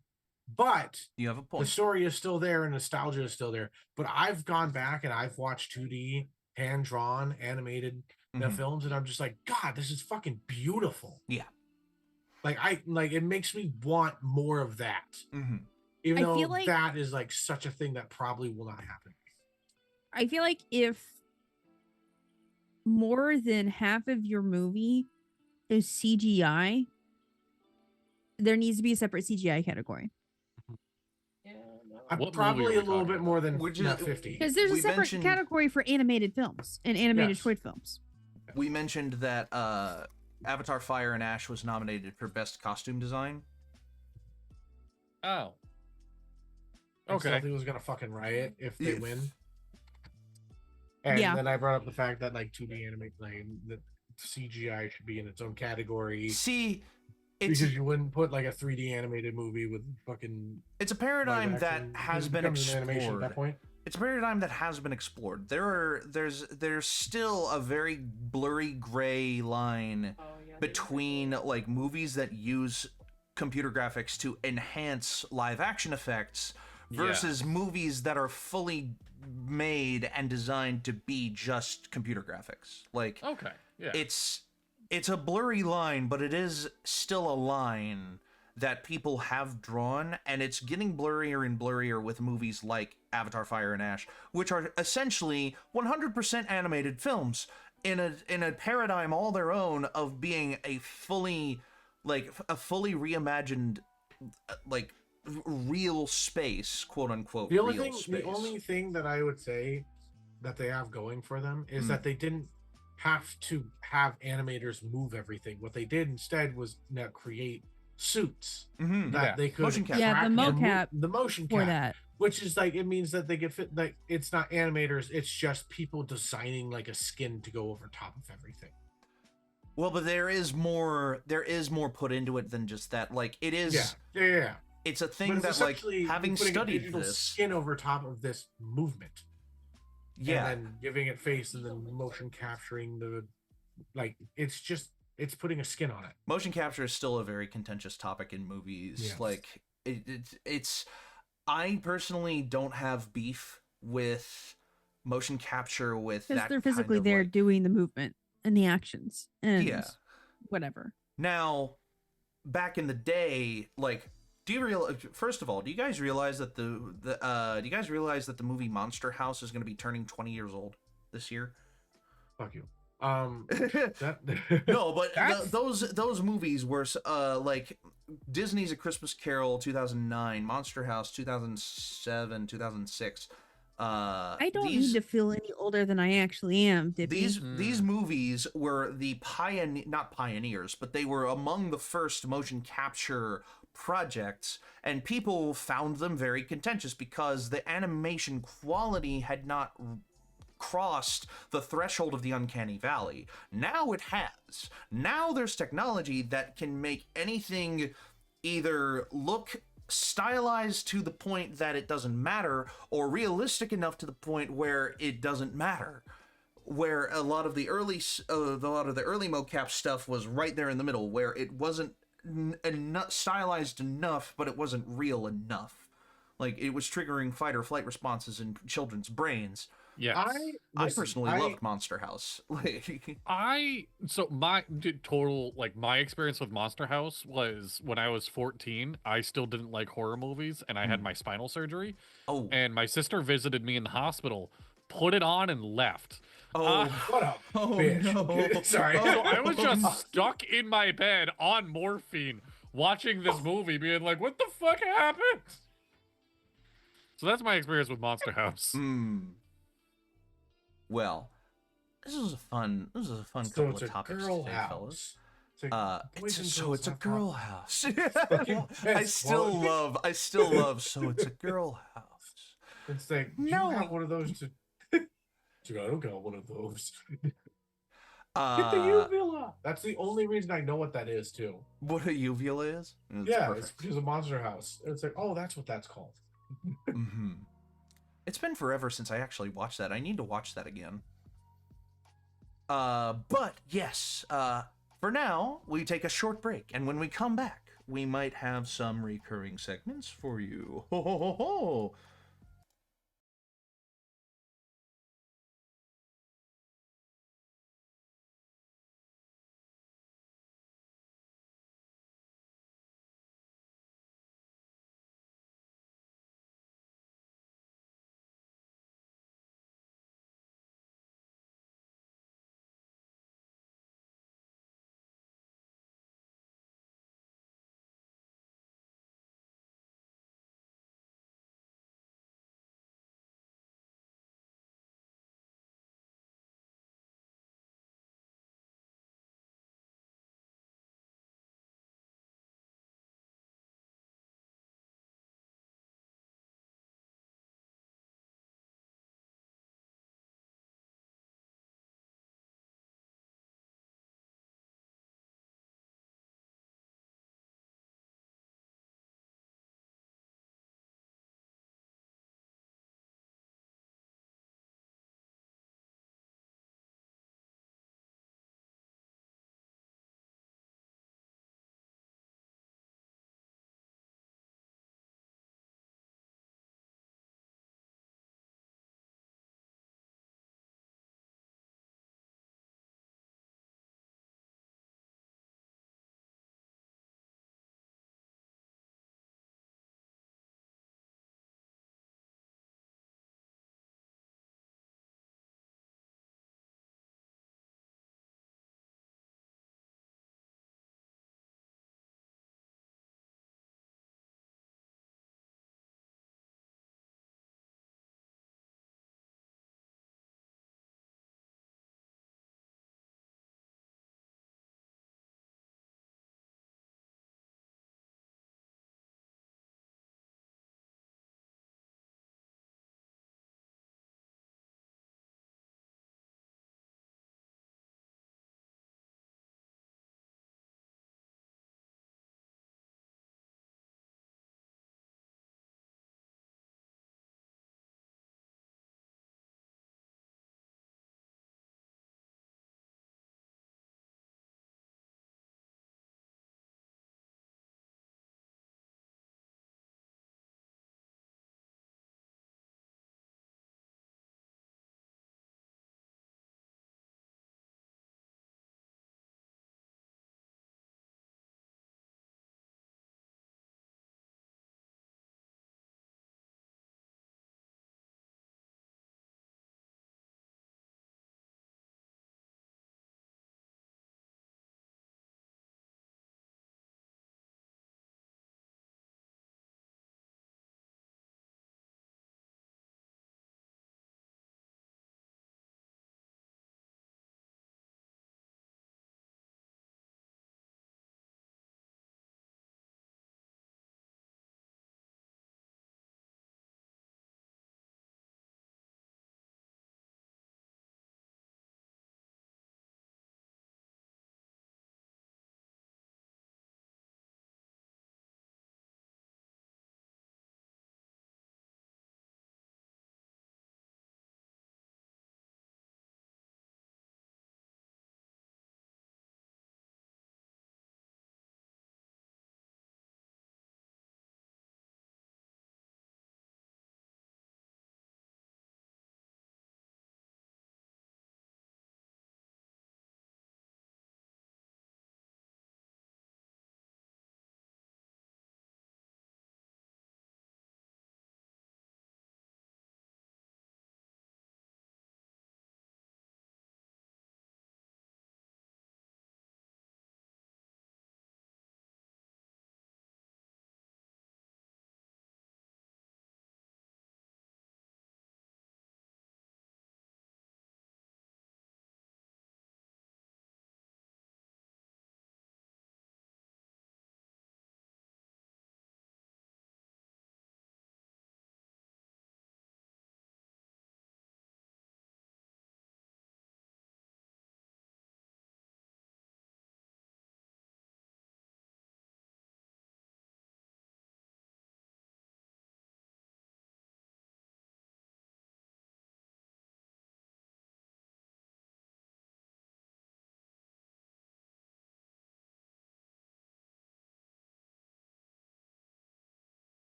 But You have a the point. story is still there and nostalgia is still there. But I've gone back and I've watched 2D hand drawn animated films, and I'm just like, God, this is fucking beautiful. Yeah. Like it makes me want more of that. Even I though feel like- that is like such a thing that probably will not happen. I feel like if more than half of your movie is CGI, there needs to be a separate CGI category. I'm What movie probably are a we little talking bit about? more than Which not is- 50. Because there's a We separate mentioned- category for animated films and animated Yes. short films. We mentioned that Avatar: Fire and Ash was nominated for Best Costume Design. Oh. And Okay. Stealthy was gonna fucking riot if they If- win. And Yeah. then I brought up the fact that like 2D animate, like the CGI should be in its own category See, it's because you wouldn't put like a 3D animated movie with fucking it's a paradigm live that action, because has it been becomes an animation at that explored. point. It's a paradigm that has been explored. There's still a very blurry gray line between like movies that use computer graphics to enhance live action effects versus movies that are fully made and designed to be just computer graphics. Like Okay. Yeah. it's a blurry line, but it is still a line that people have drawn, and it's getting blurrier and blurrier with movies like Avatar: Fire and Ash, which are essentially 100% animated films in a paradigm all their own of being a fully reimagined like real space, quote unquote. The only real thing, space. the only thing that I would say that they have going for them is Mm. that they didn't have to have animators move everything. What they did instead was now create suits Mhm. that Yeah. they could Motion capture. Yeah, the track mocap the motion For cap, that. which is like it means that they get fit. Like it's not animators; it's just people designing like a skin to go over top of everything. Well, but there is more put into it than just that. Like it is Yeah. it's a But thing it's that like essentially having putting a studied digital this. skin over top of this movement. Yeah. And then giving it face and then motion capturing the it's putting a skin on it. Motion capture is still a very contentious topic in movies. Yes. Like it's I personally don't have beef with motion capture with Because that they're kind physically of, there like- doing the movement and the actions and Yeah. whatever. Now, back in the day, like, do you realize? First of all, do you guys realize that the movie Monster House is going to be turning 20 years old this year? Fuck you. That No, but That's- those movies were like Disney's A Christmas Carol 2009, Monster House 2007, 2006. I don't need to feel any older than I actually am, Dippy. These movies were the not pioneers, but they were among the first motion capture projects, and people found them very contentious because the animation quality had not crossed the threshold of the uncanny valley. Now it has. Now there's technology that can make anything either look stylized to the point that it doesn't matter, or realistic enough to the point where it doesn't matter. Where a lot of the early mocap stuff was right there in the middle, where it wasn't stylized enough, but it wasn't real enough. Like it was triggering fight or flight responses in children's brains. Yes. I personally loved Monster House. Like, my experience with Monster House was when I was 14. I still didn't like horror movies, and I had my spinal surgery. oh, And my sister visited me in the hospital, put it on, and left. oh, What up, oh bitch? no! Sorry. So I was just stuck in my bed on morphine, watching this movie, being like, "What the fuck happened?" So that's my experience with Monster House. Well, this was a fun So couple it's of a topics girl today, house. fellas. It's like, boys and So girls it's a have girl house. house. Fucking I best still one. love. So it's a girl house. It's like No. you have one of those to. Dude, I don't got one of those. Get the Uh, uvula. That's the only reason I know what that is too. what a uvula is? It's Yeah, perfect. it's because of Monster House. It's like, oh, that's what that's called. Mm-hmm. It's been forever since I actually watched that. I need to watch that again. But yes, for now, we take a short break, and when we come back, we might have some recurring segments for you. Ho ho ho ho!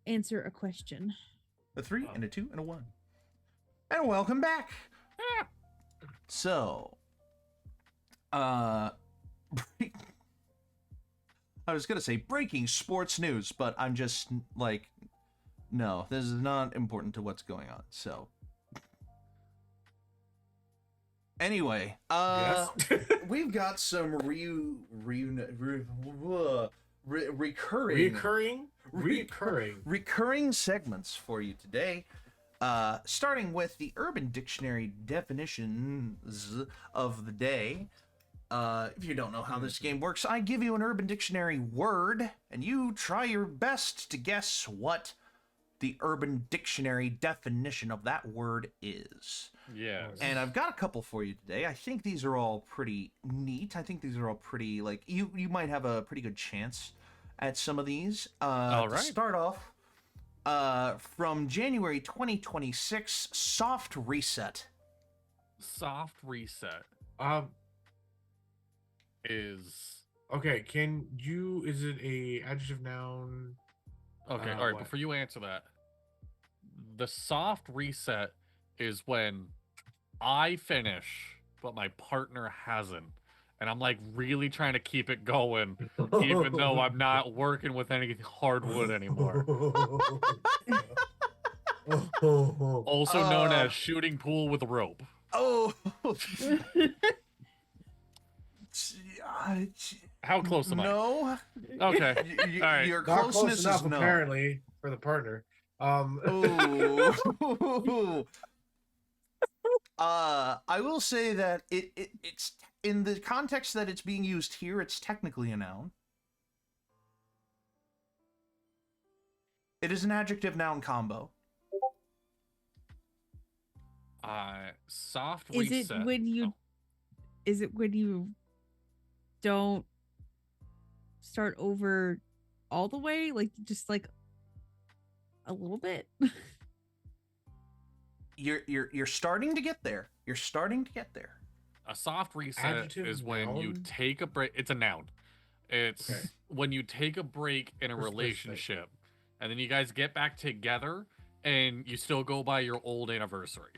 answer a question. A 3 and a 2 and a 1. And welcome back. Yeah. So, I was gonna say breaking sports news, but I'm just like, no, this is not important to what's going on. So, anyway, Yes. we've got some recurring segments for you today. Starting with the Urban Dictionary definitions of the day. If you don't know how this game works, I give you an Urban Dictionary word, and you try your best to guess what the Urban Dictionary definition of that word is. Yes. And I've got a couple for you today. I think these are all pretty neat. I think these are all pretty, like, you might have a pretty good chance at some of these. All right. To start off, from January 2026, soft reset. Soft reset is Okay, is it a adjective, noun? okay. All right, what? before you answer that, the soft reset is when I finish, but my partner hasn't. And I'm like really trying to keep it going, even though I'm not working with any hardwood anymore. Also known as shooting pool with a rope. Oh! How close am I? No. Okay. All right. Your Not closeness close enough, is no. apparently, for the partner. Oh. I will say that it's in the context that it's being used here, it's technically a noun. It is an adjective-noun combo. Soft Is reset. it when you? Oh. Is it when you don't start over all the way, like just like a little bit? You're starting to get there. You're starting to get there. A soft reset Adjective, is when you noun? take a break. It's a noun. It's Okay. when you take a break in a What's this thing? relationship, and then you guys get back together, and you still go by your old anniversary.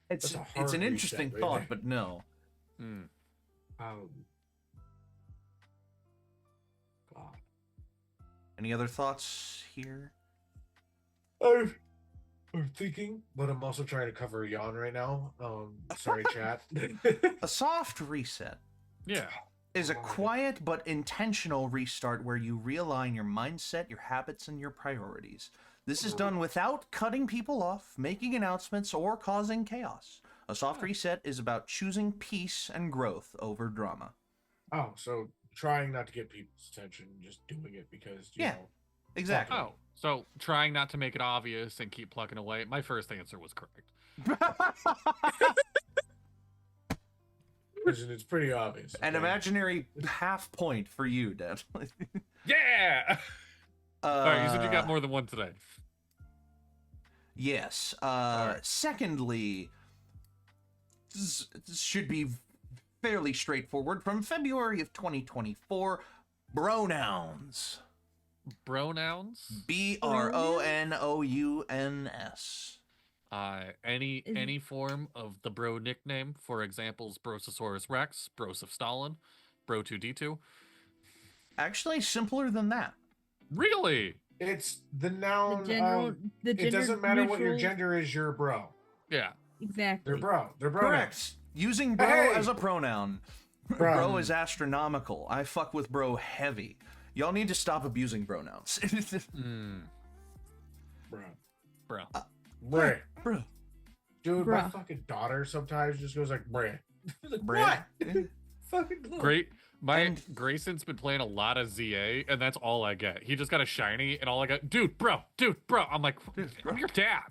It's That's a it's hard an interesting reset right thought, there. but no. Hmm. God. Any other thoughts here? I'm thinking, but I'm also trying to cover a yawn right now. Sorry, chat. A soft reset Yeah. is a God. quiet but intentional restart where you realign your mindset, your habits, and your priorities. This is done without cutting people off, making announcements, or causing chaos. A soft reset is about choosing peace and growth over drama. Oh, so trying not to get people's attention, just doing it because you Yeah. know. Exactly. Oh, so trying not to make it obvious and keep plugging away. My first answer was correct. Listen, it's pretty obvious. An okay? imaginary half point for you, Dad. Yeah. All right, you said you got more than one today. Yes. right. Secondly, this should be fairly straightforward. From February of 2024, pronouns. Pronouns. BRONOUNS. Any form of the bro nickname, for examples, Brososaurus Rex, Broseph Stalin, Bro2D2. Actually, simpler than that. Really? It's the noun. The general, the it gender doesn't matter what your neutral- gender is. You're bro. Yeah. Exactly. They're bro. They're bro. Correct. Using bro Hey! as a pronoun. Bro is astronomical. I fuck with bro heavy. Y'all need to stop abusing pronouns. Bro. Bro. Bro. Bro. Dude, my Bruh. fucking daughter sometimes just goes like, bruh. Like, Bro. what? Fucking look. Great. And- Grayson's been playing a lot of ZA, and that's all I get. He just got a shiny, and all I got, dude, bro. I'm like, I'm your dad.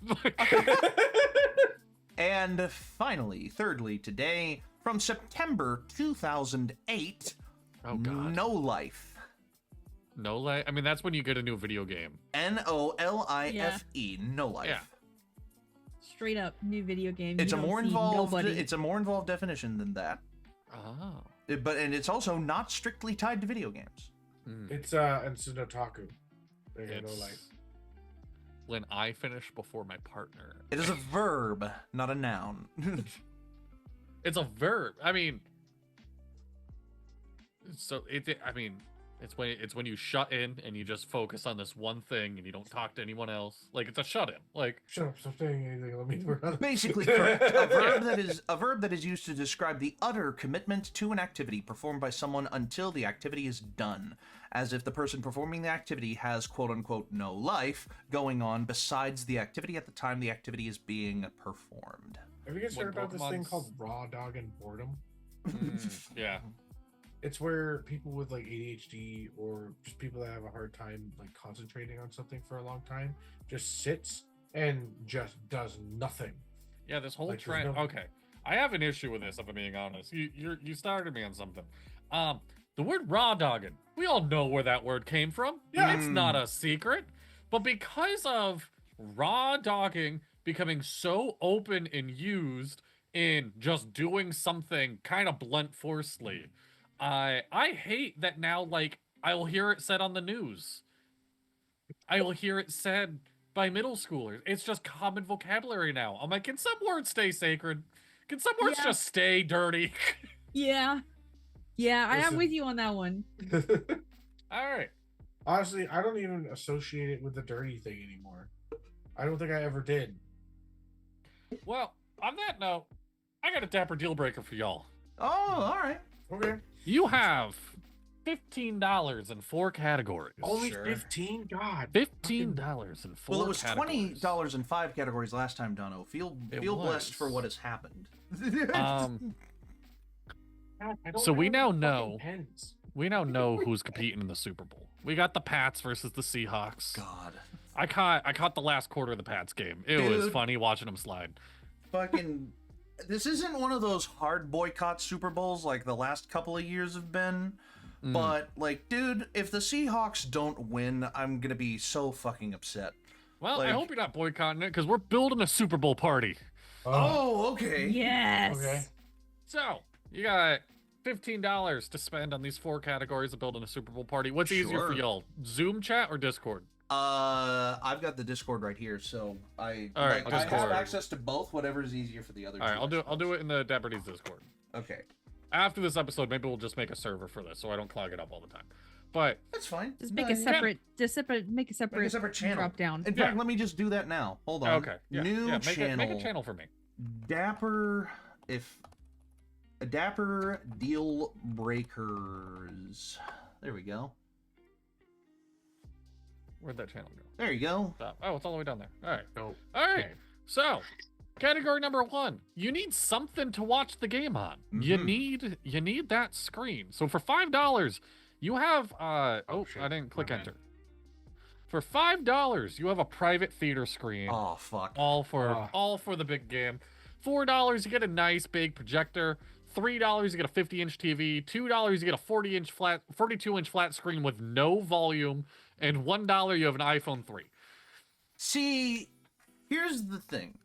And finally, thirdly, today, from September 2008, Oh god. No Life. No life. I mean, that's when you get a new video game. NOLIFE. No Life. Yeah. Straight up new video game. It's You a don't more see involved. nobody. It's a more involved definition than that. Oh. And it's also not strictly tied to video games. It's an otaku. No It's light. when I finish before my partner. It is a verb, not a noun. It's a verb. I mean, so it's when you shut in and you just focus on this one thing and you don't talk to anyone else. Like it's a shut in. Like Shut up! Stop saying anything. Let me run. Basically correct. A verb that is used to describe the utter commitment to an activity performed by someone until the activity is done, as if the person performing the activity has quote unquote no life going on besides the activity at the time the activity is being performed. Have you guys When heard about this thing Pokemon's- called raw dog and boredom? yeah. It's where people with like ADHD or just people that have a hard time like concentrating on something for a long time just sits and just does nothing. Yeah, this whole Like, there's trend. no- Okay, I have an issue with this. If I'm being honest, you started me on something. The word raw dogging. We all know where that word came from. Yeah. It's not a secret. But because of raw dogging becoming so open and used in just doing something kind of blunt forcefully, I hate that now. Like I'll hear it said on the news. I will hear it said by middle schoolers. It's just common vocabulary now. I'm like, can some words stay sacred? Can some words Yeah. just stay dirty? Yeah. Yeah, I am Listen. with you on that one. All right. Honestly, I don't even associate it with the dirty thing anymore. I don't think I ever did. Well, on that note, I got a dapper deal breaker for y'all. Oh, all right. Okay. You have $15 in 4 categories. Only Sure. 15? God. $15 in 4 Well, it was categories. $20 in 5 categories last time, Dono. Feel It blessed was. for what has happened. God, I don't So we have now any fucking know- pens. We now know who's competing in the Super Bowl. We got the Pats versus the Seahawks. God. I caught the last quarter of the Pats game. It was Dude. funny watching them slide. Fucking. This isn't one of those hard boycott Super Bowls like the last couple of years have been. Mm. But, like, dude, if the Seahawks don't win, I'm gonna be so fucking upset. Well, I like- hope you're not boycotting it because we're building a Super Bowl party. Oh, okay. Yes. Okay. So you got $15 to spend on these 4 categories of building a Super Bowl party. What's easier for Sure. y'all, Zoom chat or Discord? I've got the Discord right here, so I All right, I have Discord. access to both. Whatever is easier for the other. All right, two, I'll do it in the Dapper D's Discord. Okay, After this episode, maybe we'll just make a server for this so I don't clog it up all the time. But that's fine. Just make Yeah, a yeah. separate, make a separate channel. drop down. In Yeah. fact, let me just do that now. Hold on. okay, yeah, New yeah, channel. make a channel for me. Dapper Dapper Deal Breakers. There we go. Where'd that channel go? There you go. Stop. Oh, it's all the way down there. All right. No. All right. Okay. So, category number 1, you need something to watch the game on. You Mhm. need that screen. So for $5, you have shit. I didn't click My bad. enter. For $5, you have a private theater screen. Oh fuck. All for the big game. $4, you get a nice big projector. $3, you get a 50-inch TV. $2, you get a 42-inch flat screen with no volume. And $1, you have an iPhone 3. See, here's the thing.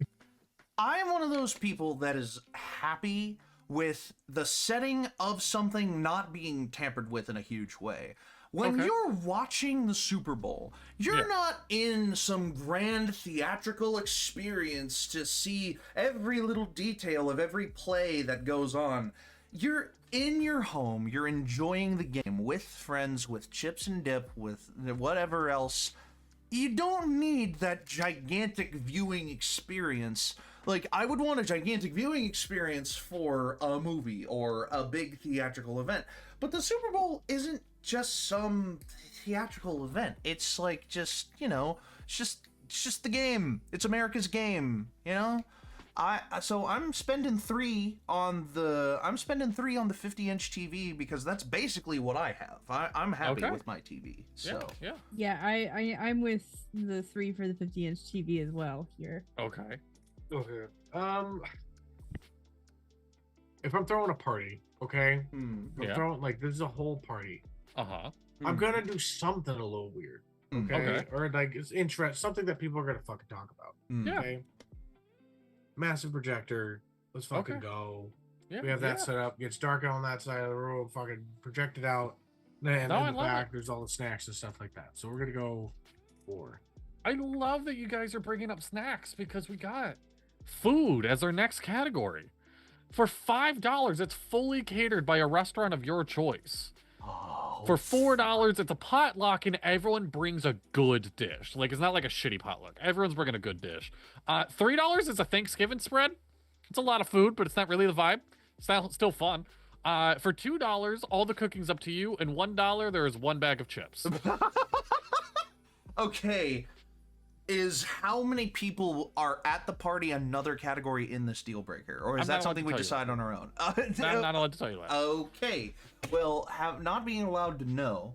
I'm one of those people that is happy with the setting of something not being tampered with in a huge way. When Okay. you're watching the Super Bowl, you're Yeah. not in some grand theatrical experience to see every little detail of every play that goes on. You're in your home, you're enjoying the game with friends, with chips and dip, with whatever else. You don't need that gigantic viewing experience. Like, I would want a gigantic viewing experience for a movie or a big theatrical event. But the Super Bowl isn't just some theatrical event. It's like just, it's just the game. It's America's game, So I'm spending 3 on the 50-inch TV because that's basically what I have. I'm happy Okay. with my TV. So Yeah. Yeah, I'm with the 3 for the 50-inch TV as well here. Okay. Okay. If I'm throwing a party, okay? If I'm Yeah. throwing, like, this is a whole party. Uh-huh. I'm gonna do something a little weird. Mm. Okay? Okay. Or like it's interest, something that people are gonna fucking talk about. Yeah. Okay. Massive projector. Let's fucking Okay. go. Yeah. We have that yeah. set up. Gets dark on that side of the room. Fucking project it out. And No, I in the love back, it. there's all the snacks and stuff like that. So we're gonna go 4. I love that you guys are bringing up snacks because we got food as our next category. For $5, it's fully catered by a restaurant of your choice. Oh, For $4, it's a potluck and everyone brings a good dish. Like, it's not like a shitty potluck. Everyone's bringing a good dish. $3 is a Thanksgiving spread. It's a lot of food, but it's not really the vibe. It's still fun. For $2, all the cooking's up to you, and $1, there is 1 bag of chips. okay. Is how many people are at the party another category in this deal breaker, or is I'm that not allowed something to we tell you decide that. on our own? I'm not allowed to tell you that. Okay. Well, not being allowed to know.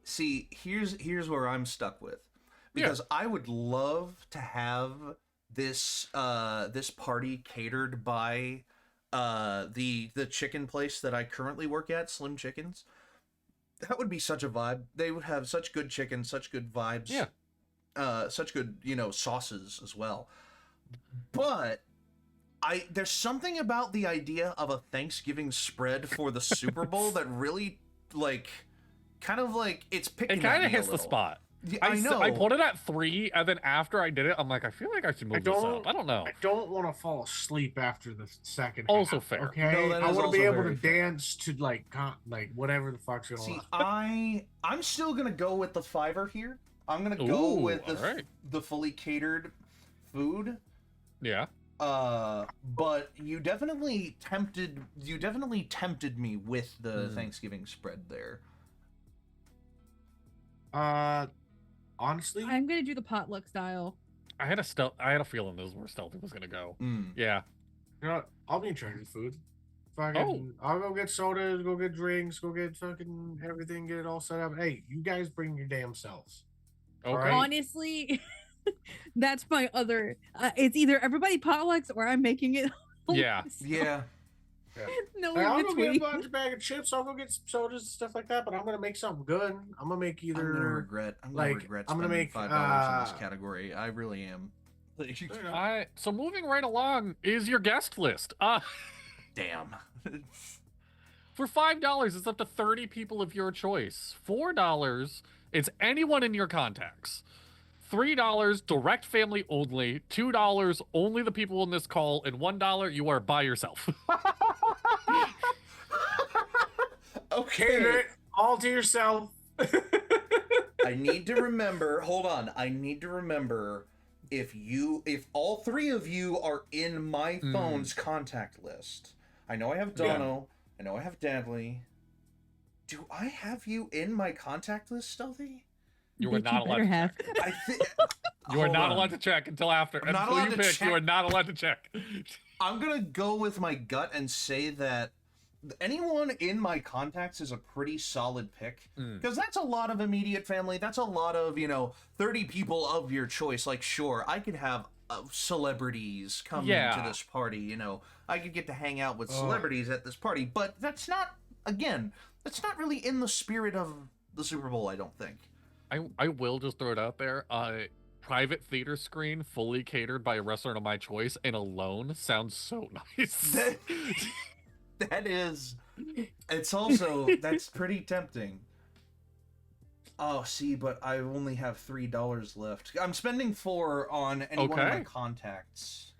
See, here's where I'm stuck with, because I would love to have this this party catered by the chicken place that I currently work at, Slim Chickens. That would be such a vibe. They would have such good chicken, such good vibes. Yeah. Such good, sauces as well. But there's something about the idea of a Thanksgiving spread for the Super Bowl that really it's picking. It kind at of me a hits the little. spot. Yeah, I know. I put it at 3, and then after I did it, I'm like, I feel like I should move this up. I don't know. I don't want to fall asleep after the second. Also half, fair. Okay, No, that I is want to be also able to very fair. dance to like whatever the fuck's going See, on. I'm still gonna go with the $5 here. I'm gonna go with alright. the fully catered food. Yeah. But you definitely tempted me with the Thanksgiving spread there. Honestly, I'm gonna do the potluck style. I had a feeling this was where Stealthy was gonna go. Yeah. you know what? I'll be in charge of food. Fucking, I'll go get sodas, go get drinks, go get fucking everything, get it all set up. Hey, you guys bring your damn selves. Okay. Right. Honestly, that's my other. It's either everybody potlucks or I'm making it. Yeah. Yeah. No Hey, I'll in go get a between. bunch of bag of chips. I'll go get some sodas and stuff like that. But I'm gonna make something good. I'm gonna make either. I'm gonna regret I'm spending gonna make, $5 in this category. I really am. So moving right along is your guest list. Damn. For $5, it's up to 30 people of your choice. $4, it's anyone in your contacts. $3, direct family only. $2, only the people in this call. And $1, you are by yourself. Okay. Cater it all to yourself. I need to remember. Hold on. I need to remember if all 3 of you are in my phone's contact list. I know I have Dono. I know I have Dadley. Do I have you in my contact list, Stealthy? You are not allowed to check. I think You are not allowed to check until after. I'm not until allowed you to pick, check. you are not allowed to check. I'm gonna go with my gut and say that anyone in my contacts is a pretty solid pick, because that's a lot of immediate family. That's a lot of 30 people of your choice. Like, sure, I could have celebrities come to this party. I could get to hang out with celebrities at this party, but that's not really in the spirit of the Super Bowl, I don't think. I will just throw it out there. Private theater screen, fully catered by a restaurant of my choice, and alone sounds so nice. That is, it's also, that's pretty tempting. Oh, see, but I only have $3 left. I'm spending $4 on any one of my contacts.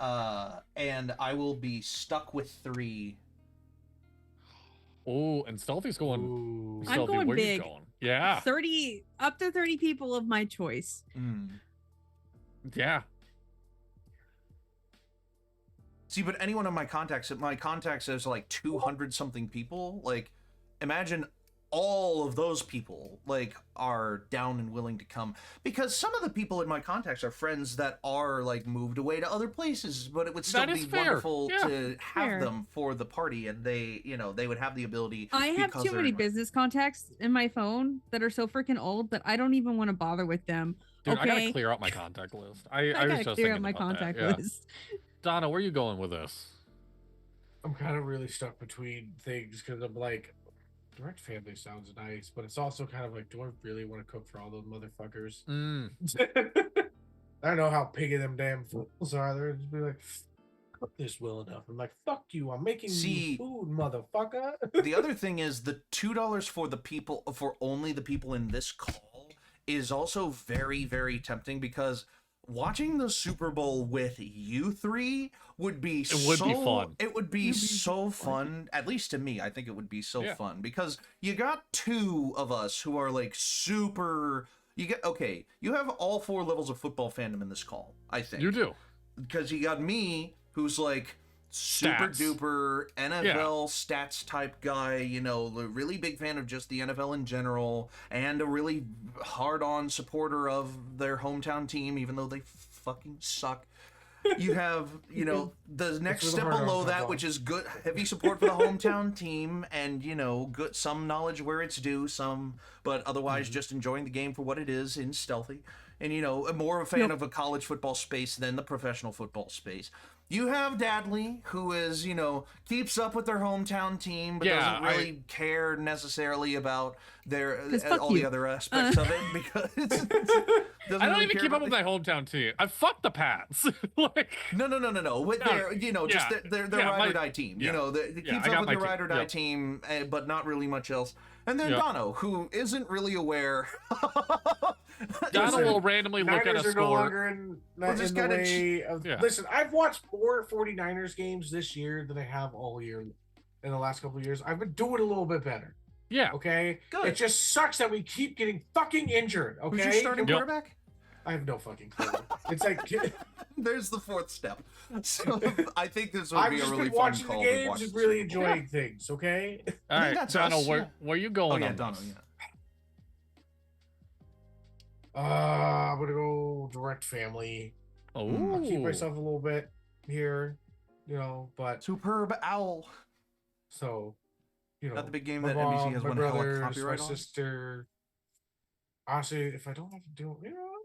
And I will be stuck with 3. Oh, and Stealthy's going. Ooh. I'm Stealthy, going where big. you going? Yeah. 30 up to 30 people of my choice. Yeah. See, but anyone in my contacts has like 200 something people. Like, imagine all of those people like are down and willing to come, because some of the people in my contacts are friends that are like moved away to other places, but it would still be wonderful to have them for the party, and they would have the ability. I have too many business contacts in my phone that are so freaking old that I don't even want to bother with them. Dude, okay, I gotta clear out my contact list. I was gotta just clear thinking out my about contact that. Yeah. list. Donna, where are you going with this? I'm kind of really stuck between things because I'm like, direct family sounds nice, but it's also kind of like, do I really want to cook for all those motherfuckers? Mm. I don't know how piggy them damn fools are. They're just be like, cook this well enough. I'm like, fuck you, I'm making See, you food, motherfucker. The other thing is the $2 for the people, for only the people in this call, is also very, very tempting, because watching the Super Bowl with you three would be It would be fun. It would be so fun. At least to me, I think it would be so Yeah. fun, because you got two of us who are like super. You have all 4 levels of football fandom in this call, I think. You do. Because you got me, who's like super Stats. duper NFL stats type guy, you know, a really big fan of just the NFL in general, and a really hard on supporter of their hometown team, even though they fucking suck. You have, you know, the next where the step hard-on below comes that, on. which is good, heavy support for the hometown team, and, you know, good, some knowledge where it's due, but otherwise just enjoying the game for what it is in stealthy. And, you know, more of a fan of a college football space than the professional football space. You have Dadley, who is, you know, keeps up with their hometown team, but doesn't really care necessarily about their all the other aspects of it, because I don't even keep up with my hometown team. I fuck the Pats. Like, no. With their, you know, just their ride or die team. You know, it keeps up with their ride or die team, but not really much else. And then Dono, who isn't really aware. Dono will randomly look at a Niners are score. no longer in just the gotta way of. Listen, I've watched more 49ers games this year than I have all year in the last couple of years. I've been doing a little bit better. Yeah. Okay. Good. It just sucks that we keep getting fucking injured. Okay. Who's your starting quarterback? I have no fucking clue. It's like there's the 4th step. So I think this would I've be a just really been fun watching call the to games watch. and really enjoying things. Okay. All right, that's Dono, us, where you going? Oh yeah, on Dono. this? Yeah. I'm gonna go direct family. Oh, I'll keep myself a little bit here, you know, but Superb owl. so, you know, Not the big game my that mom, NBC has my won hella brothers, copyright my on. sister. Honestly, if I don't have to do it, you know.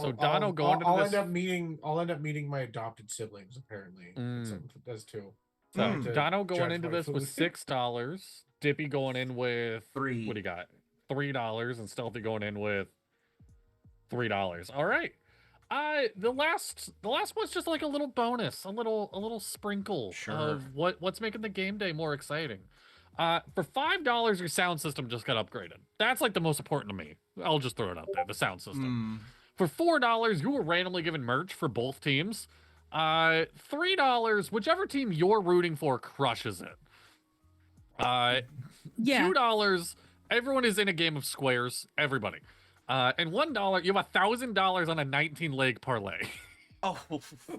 So Dono going I'll into end this- up meeting. I'll end up meeting my adopted siblings. Apparently, something does too. so to Dono going judge into my this with food. $6. Dippy going in with 3. What do you got? $3, and Stealthy going in with $3. All right. The last one's just like a little bonus, a little sprinkle of what's making the game day more exciting. For $5, your sound system just got upgraded. That's like the most important to me. I'll just throw it out there, the sound system. For $4, you were randomly given merch for both teams. $3, whichever team you're rooting for crushes it. $2, everyone is in a game of squares. Everybody. And $1, you have $1,000 on a 19-leg parlay. Oh.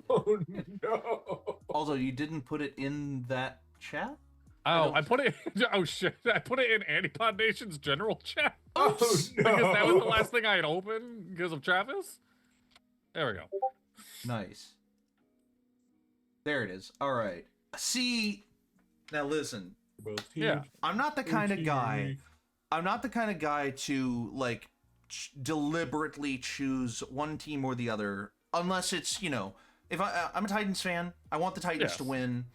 Oh no! Also, you didn't put it in that chat? Oh, I put it. Oh shit! I put it in ANIpod Nation's general chat. Oh no! Because that was the last thing I had opened because of Travis. There we go. Nice. There it is. All right. See, now listen. Yeah. I'm not the kind of guy. I'm not the kind of guy to like deliberately choose one team or the other, unless it's, you know, if I'm a Titans fan, I want the Titans to win,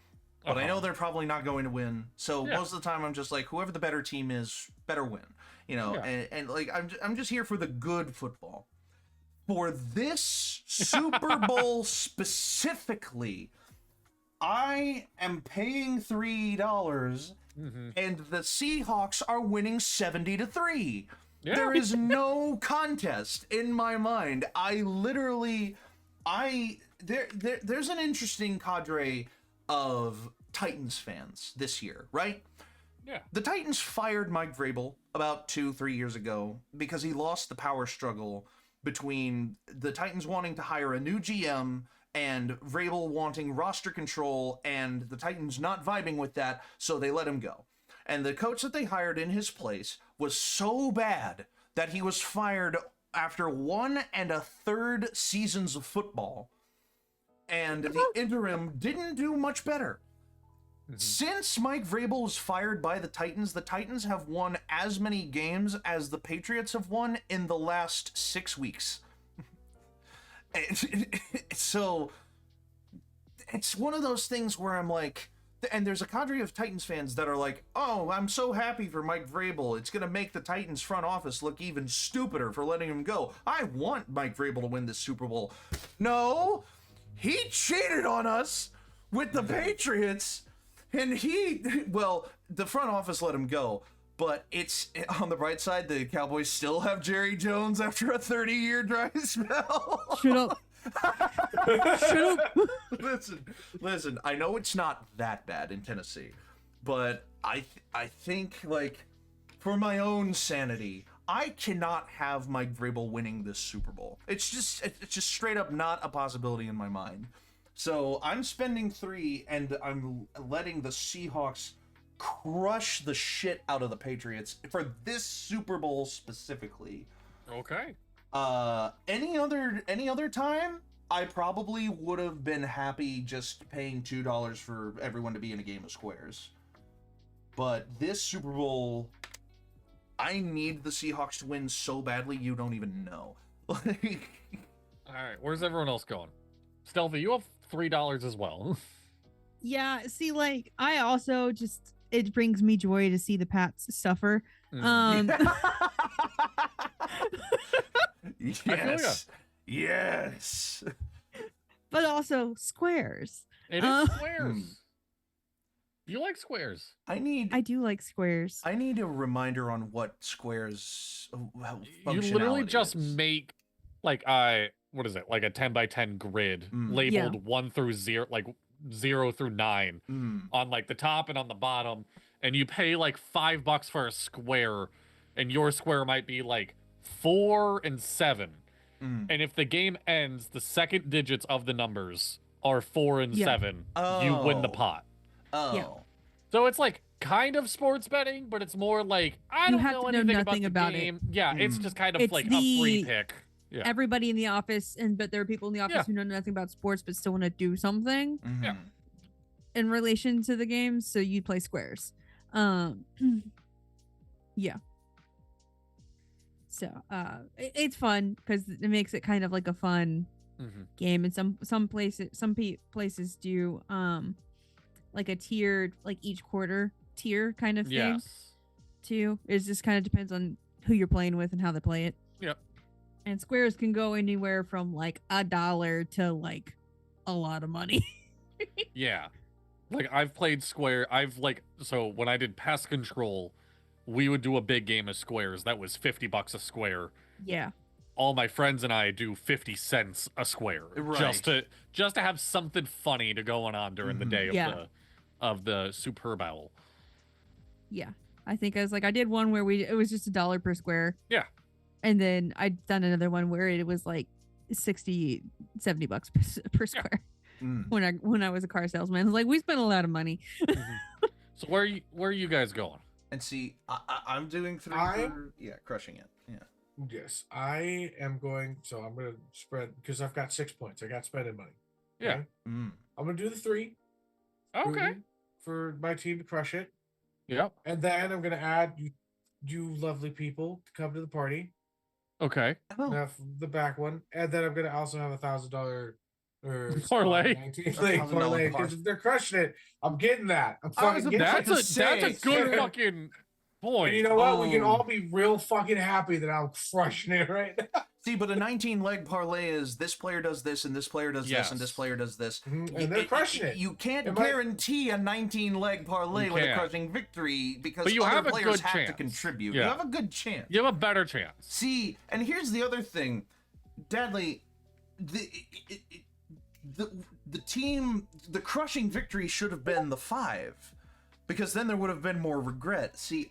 but I know they're probably not going to win. So most of the time, I'm just like, whoever the better team is, better win. You know, and like I'm just here for the good football. For this Super Bowl specifically, I am paying $3, and the Seahawks are winning 70-3. Yeah. There is no contest in my mind. I literally, there's an interesting cadre of Titans fans this year, right? Yeah. The Titans fired Mike Vrabel about 2-3 years ago because he lost the power struggle between the Titans wanting to hire a new GM and Vrabel wanting roster control, and the Titans not vibing with that, so they let him go. And the coach that they hired in his place was so bad that he was fired after 1 1/3 seasons of football, and the interim didn't do much better. Since Mike Vrabel was fired by the Titans have won as many games as the Patriots have won in the last 6 weeks. So it's one of those things where I'm like, and there's a cadre of Titans fans that are like, oh, I'm so happy for Mike Vrabel. It's going to make the Titans front office look even stupider for letting him go. I want Mike Vrabel to win this Super Bowl. No, he cheated on us with the Patriots, and the front office let him go. But it's on the bright side, the Cowboys still have Jerry Jones after a 30-year dry spell. Shut up. Shut up. Listen. I know it's not that bad in Tennessee, but I think, like, for my own sanity, I cannot have Mike Vrabel winning this Super Bowl. It's just straight up not a possibility in my mind. So I'm spending 3, and I'm letting the Seahawks crush the shit out of the Patriots for this Super Bowl specifically. Okay. Any other time, I probably would have been happy just paying $2 for everyone to be in a game of squares. But this Super Bowl, I need the Seahawks to win so badly you don't even know. All right, where's everyone else going? Stealthy, you have $3 as well. Yeah, see, like, I also just, it brings me joy to see the Pats suffer. Yes. But also squares. It is squares. You like squares. I do like squares. I need a reminder on what squares You literally just make like what is it? Like a 10 by 10 grid labeled 1 through 0, like 0 through 9 on like the top and on the bottom, and you pay like $5 for a square, and your square might be like 4 and 7. And if the game ends, the second digits of the numbers are 4 and 7. You win the pot. So it's like kind of sports betting, but it's more like I don't know anything about the game. Yeah, it's just kind of It's like a free pick. Yeah. Everybody in the office, but there are people in the office who know nothing about sports but still want to do something in relation to the game. So you play squares. Yeah. So it's fun because it makes it kind of like a fun game, and some places do like a tiered, like each quarter tier kind of thing too. It just kind of depends on who you're playing with and how they play it. Yep. And squares can go anywhere from like $1 to like a lot of money. Yeah. Like I've played square. So when I did pest control, we would do a big game of squares. That was $50 a square. Yeah. All my friends and I do 50 cents a square. Right. Just to have something funny to going on during the day of the Super Bowl. Yeah. I think I did one where it was just $1 per square. Yeah. And then I'd done another one where it was like $60-$70 per square. When I was a car salesman. I was like, we spent a lot of money. So where are you guys going? And see, I'm doing 3 crushing it. Yeah. Yes, I am going. So I'm going to spread because I've got 6 points. I got spending money. Yeah. Okay? I'm going to do the 3. Okay. For my team to crush it. Yep. And then I'm going to add you lovely people to come to the party. Okay. Now the back one, and then I'm going to also have $1,000 parlay. Parlay, because if they're crushing it, I'm getting that. I'm fucking getting that's a good fucking point. And you know what? We can all be real fucking happy that I'm crushing it right now. See, but a 19-leg parlay is this player does this, and this player does this, and this player does this. And they're crushing it. You can't guarantee a 19-leg parlay with a crushing victory because you other have players have to contribute. Yeah. You have a good chance. You have a better chance. See, and here's the other thing. Dadley, the team, the crushing victory should have been the 5, because then there would have been more regret. See,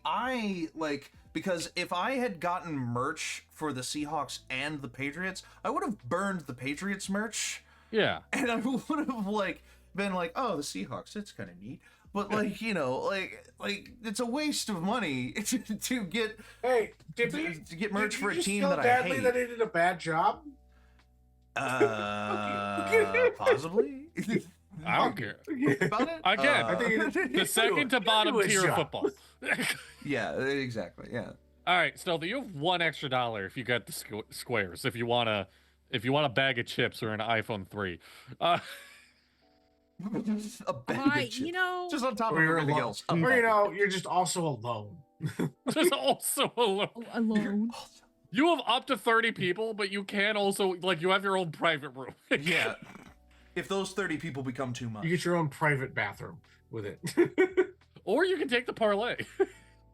because if I had gotten merch for the Seahawks and the Patriots, I would have burned the Patriots merch. Yeah. And I would have been like, oh, the Seahawks, it's kind of neat. But it's a waste of money to get to get merch for a team that I hate. That they did a bad job. Possibly. I don't care about it. Again, I think the second to bottom tier of football. Yeah, exactly. Yeah. All right, Stealthy, you have $1 extra if you got the squares. If you want a bag of chips or an iPhone 3. A bag of chips. Just on top of everything else. Or you're just also alone. Just also alone. Alone. You have up to 30 people, but you can also you have your own private room. Yeah. if those 30 people become too much. You get your own private bathroom with it. Or you can take the parlay.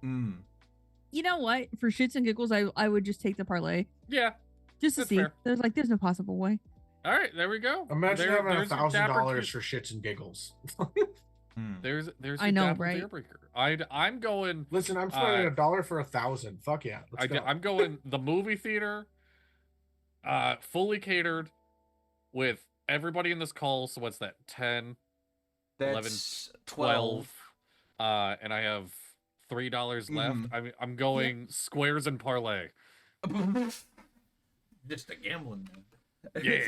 You know what? For shits and giggles, I would just take the parlay Yeah. just to That's see. fair. There's no possible way. All right, there we go. Imagine having there's your Dapper $1,000 Q- for shits and giggles. There's I your know, Dapper right? Darebreaker. I'm going. Listen, I'm spending $1 for 1,000. Fuck yeah. Let's go. I'm going the movie theater, fully catered, with everybody in this call. So what's that? 10, That's 11, 12. And I have $3 left. I'm going squares and parlay. Just a gambling man. Yeah.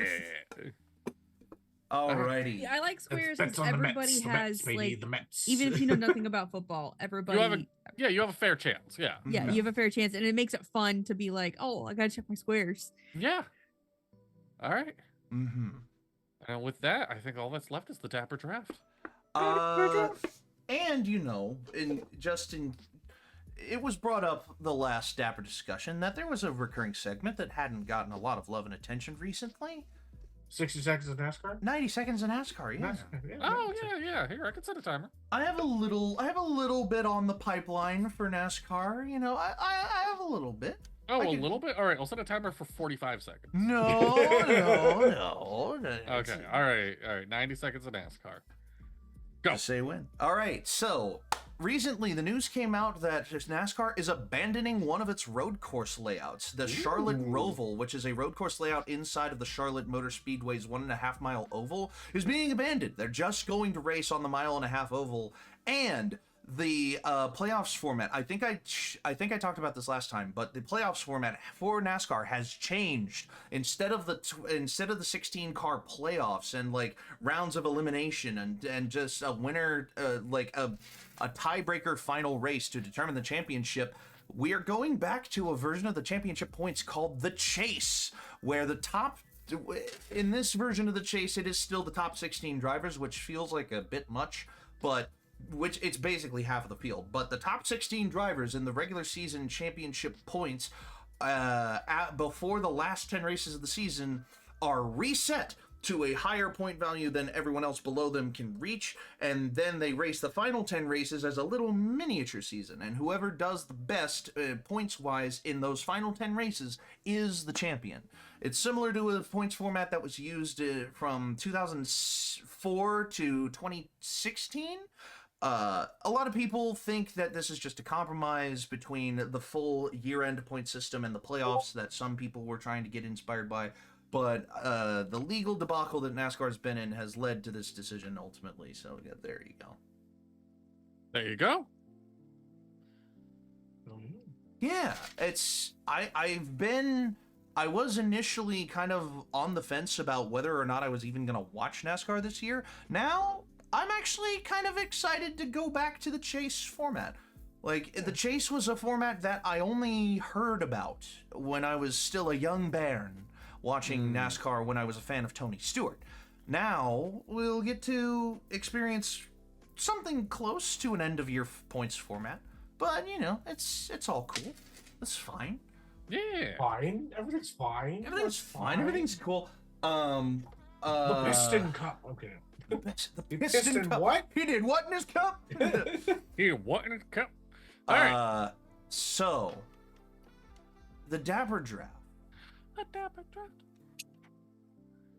Alrighty. I like squares Bets because on the everybody Mets, the has Mets, baby, like, the Mets. even if you know nothing about football, everybody. You have a fair chance. Yeah. Yeah, you have a fair chance, and it makes it fun to be like, oh, I gotta check my squares. Yeah. All right. Mm-hmm. And with that, I think all that's left is the Dapper draft. And it was brought up the last Dapper discussion that there was a recurring segment that hadn't gotten a lot of love and attention recently. 60 seconds of NASCAR? 90 seconds in NASCAR, yeah. Oh yeah. Here, I can set a timer. I have a little bit on the pipeline for NASCAR. You know, I have a little bit. Oh, a little bit. All right, I'll set a timer for 45 seconds. No. Okay. All right. 90 seconds of NASCAR. Go. Just say when. All right. So recently, the news came out that NASCAR is abandoning one of its road course layouts. The Charlotte Roval, which is a road course layout inside of the Charlotte Motor Speedway's 1.5 mile oval, is being abandoned. They're just going to race on the 1.5 mile oval, and the playoffs format. I think I talked about this last time, but the playoffs format for NASCAR has changed. Instead of the 16 car playoffs and like rounds of elimination and just a winner, like a tiebreaker final race to determine the championship, we are going back to a version of the championship points called the Chase, where the top. In this version of the Chase, it is still the top 16 drivers, which feels like a bit much, but which it's basically half of the field. But the top 16 drivers in the regular season championship points before the last 10 races of the season are reset to a higher point value than everyone else below them can reach, and then they race the final 10 races as a little miniature season, and whoever does the best points-wise in those final 10 races is the champion. It's similar to a points format that was used from 2004 to 2016. A lot of people think that this is just a compromise between the full year-end point system and the playoffs that some people were trying to get inspired by, but the legal debacle that NASCAR's been in has led to this decision ultimately, so yeah, there you go. There you go. Yeah, I was initially kind of on the fence about whether or not I was even going to watch NASCAR this year. Now, I'm actually kind of excited to go back to the Chase format. Like, the Chase was a format that I only heard about when I was still a young bairn watching NASCAR when I was a fan of Tony Stewart. Now, we'll get to experience something close to an end-of-year points format. But, you know, it's all cool. It's fine. Yeah. Fine. Everything's fine. Everything's fine. Everything's cool. The Piston Cup. Okay. The Piston Cup. What? He did what in his cup? Here, what in a cup? All right. So, the Dapper draft. A Dapper draft.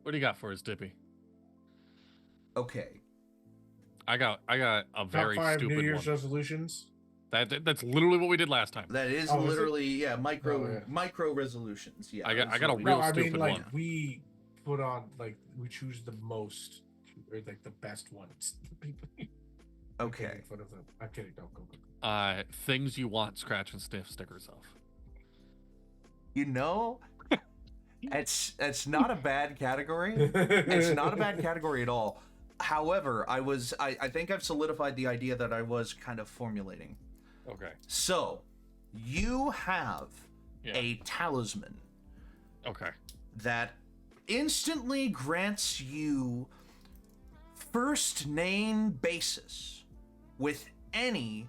What do you got for us, Dippy? Okay. I got a very Top 5 stupid New Year's one. resolutions. That's literally what we did last time. That is Oh, is literally it? micro resolutions. Yeah. I got a absolutely. real No, I mean stupid like one. we put on like we choose the most or like the best ones. Okay. Making fun of them. I'm kidding. Don't go. Things you want scratch and sniff stickers of. You know, it's not a bad category. It's not a bad category at all. However, I think I've solidified the idea that I was kind of formulating. Okay. So, you have a talisman Okay. that instantly grants you first name basis with any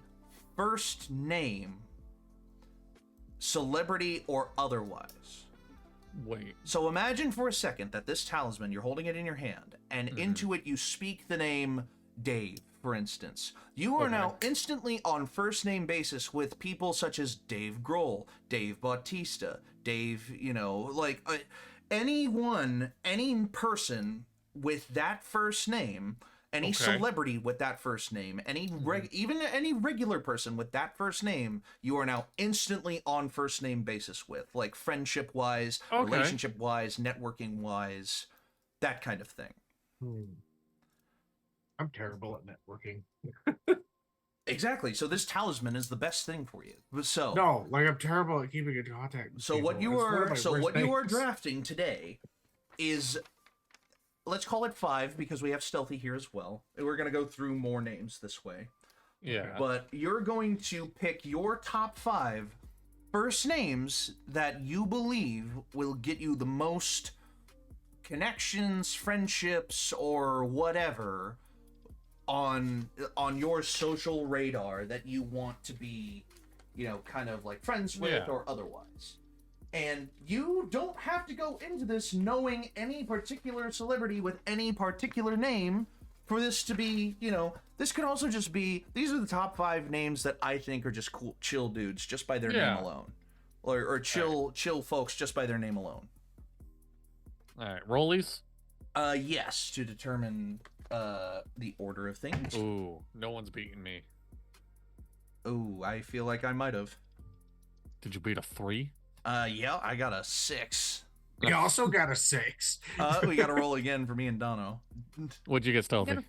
first name, celebrity or otherwise. Wait. So imagine for a second that this talisman, you're holding it in your hand, and into it you speak the name Dave, for instance. You are now instantly on first name basis with people such as Dave Grohl, Dave Bautista, Dave, anyone, any person with that first name, any celebrity with that first name, even any regular person with that first name, you are now instantly on first name basis with, like friendship wise, relationship wise, networking wise, that kind of thing. I'm terrible at networking. Exactly. So this talisman is the best thing for you. So no, like I'm terrible at keeping in contact with so people. what you are drafting today is, let's call it 5 because we have stealthy here as well. We're going to go through more names this way. Yeah. But you're going to pick your top 5 first names that you believe will get you the most connections, friendships, or whatever on your social radar that you want to be, kind of like friends with or otherwise. And you don't have to go into this knowing any particular celebrity with any particular name for this to be, this could also just be, these are the top 5 names that I think are just cool, chill dudes just by their name alone. Or chill folks just by their name alone. All right, rollies? Yes, to determine the order of things. Ooh, no one's beating me. Ooh, I feel like I might have. Did you beat a 3? Yeah, I got a 6. We also got a 6. We got to roll again for me and Dono. What'd you get, Stealthy? Got a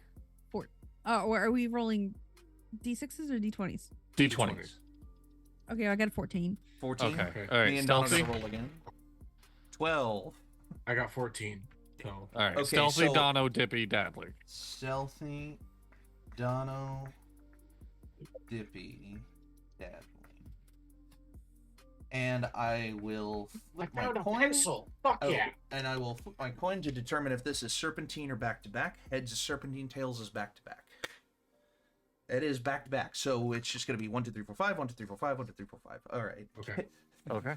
4. Are we rolling D6s or D20s? D20s. Okay, I got a 14. 14. Okay. All right, me and Stealthy. Dono roll again. 12. I got 14. So. All right, Okay, Stealthy, so- Dono, Dippy, Dadley. Stealthy, Dono, Dippy, Dadley. And I will flip my coin. Pencil. Fuck yeah. And I will flip my coin to determine if this is serpentine or back-to-back. Heads is serpentine, tails is back-to-back. It is back-to-back, so it's just going to be 1, 2, 3, 4, 5, 1, 2, 3, 4, 5, 1, 2, 3, 4, 5. All right. Okay. Okay.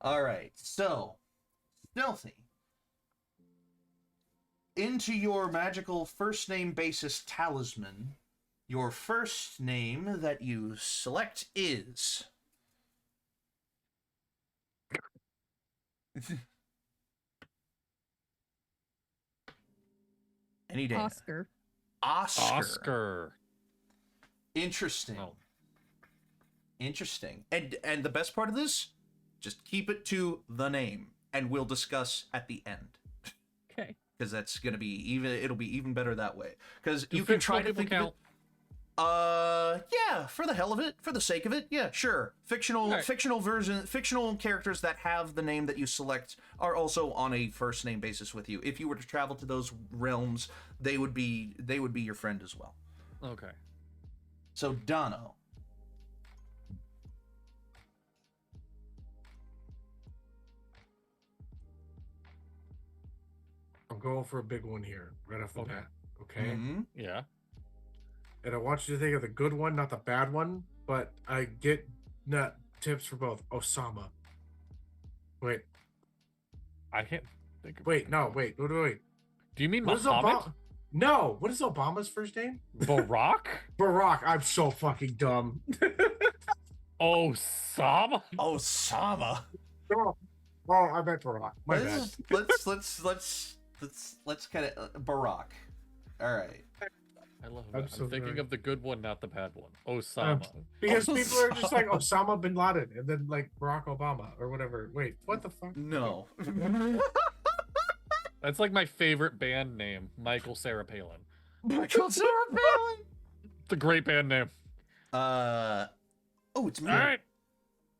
All right, so, Stealthy. Into your magical first name basis talisman, your first name that you select is... Any day. Oscar. Oscar. Interesting. Oh. Interesting. And the best part of this, just keep it to the name, and we'll discuss at the end. Okay. Because that's gonna be it'll be even better that way. Because Do you can fictional try to people think of count? it. Yeah, for the hell of it, for the sake of it, yeah, sure. Fictional characters that have the name that you select are also on a first name basis with you. If you were to travel to those realms, they would be your friend as well. Okay. So Dono. I'm going for a big one here, right off the Okay. bat. Okay. Mhm. Yeah. And I want you to think of the good one, not the bad one. But I get tips for both. Osama. Wait. I can't think of Wait. No. Wait. Wait. Do you mean What is Muhammad? Obama? No. What is Obama's first name? Barack? Barack. I'm so fucking dumb. Osama? Osama. Oh, I meant Barack. My bad. Let's kind of Barack. All right. I love I'm that. so I'm thinking sorry. of the good one, not the bad one. Osama. Because people are just like Osama bin Laden and then like Barack Obama or whatever. Wait, what the fuck? No. That's like my favorite band name, Michael Sarah Palin. Michael Sarah Palin. It's a great band name. Oh, it's me. All right.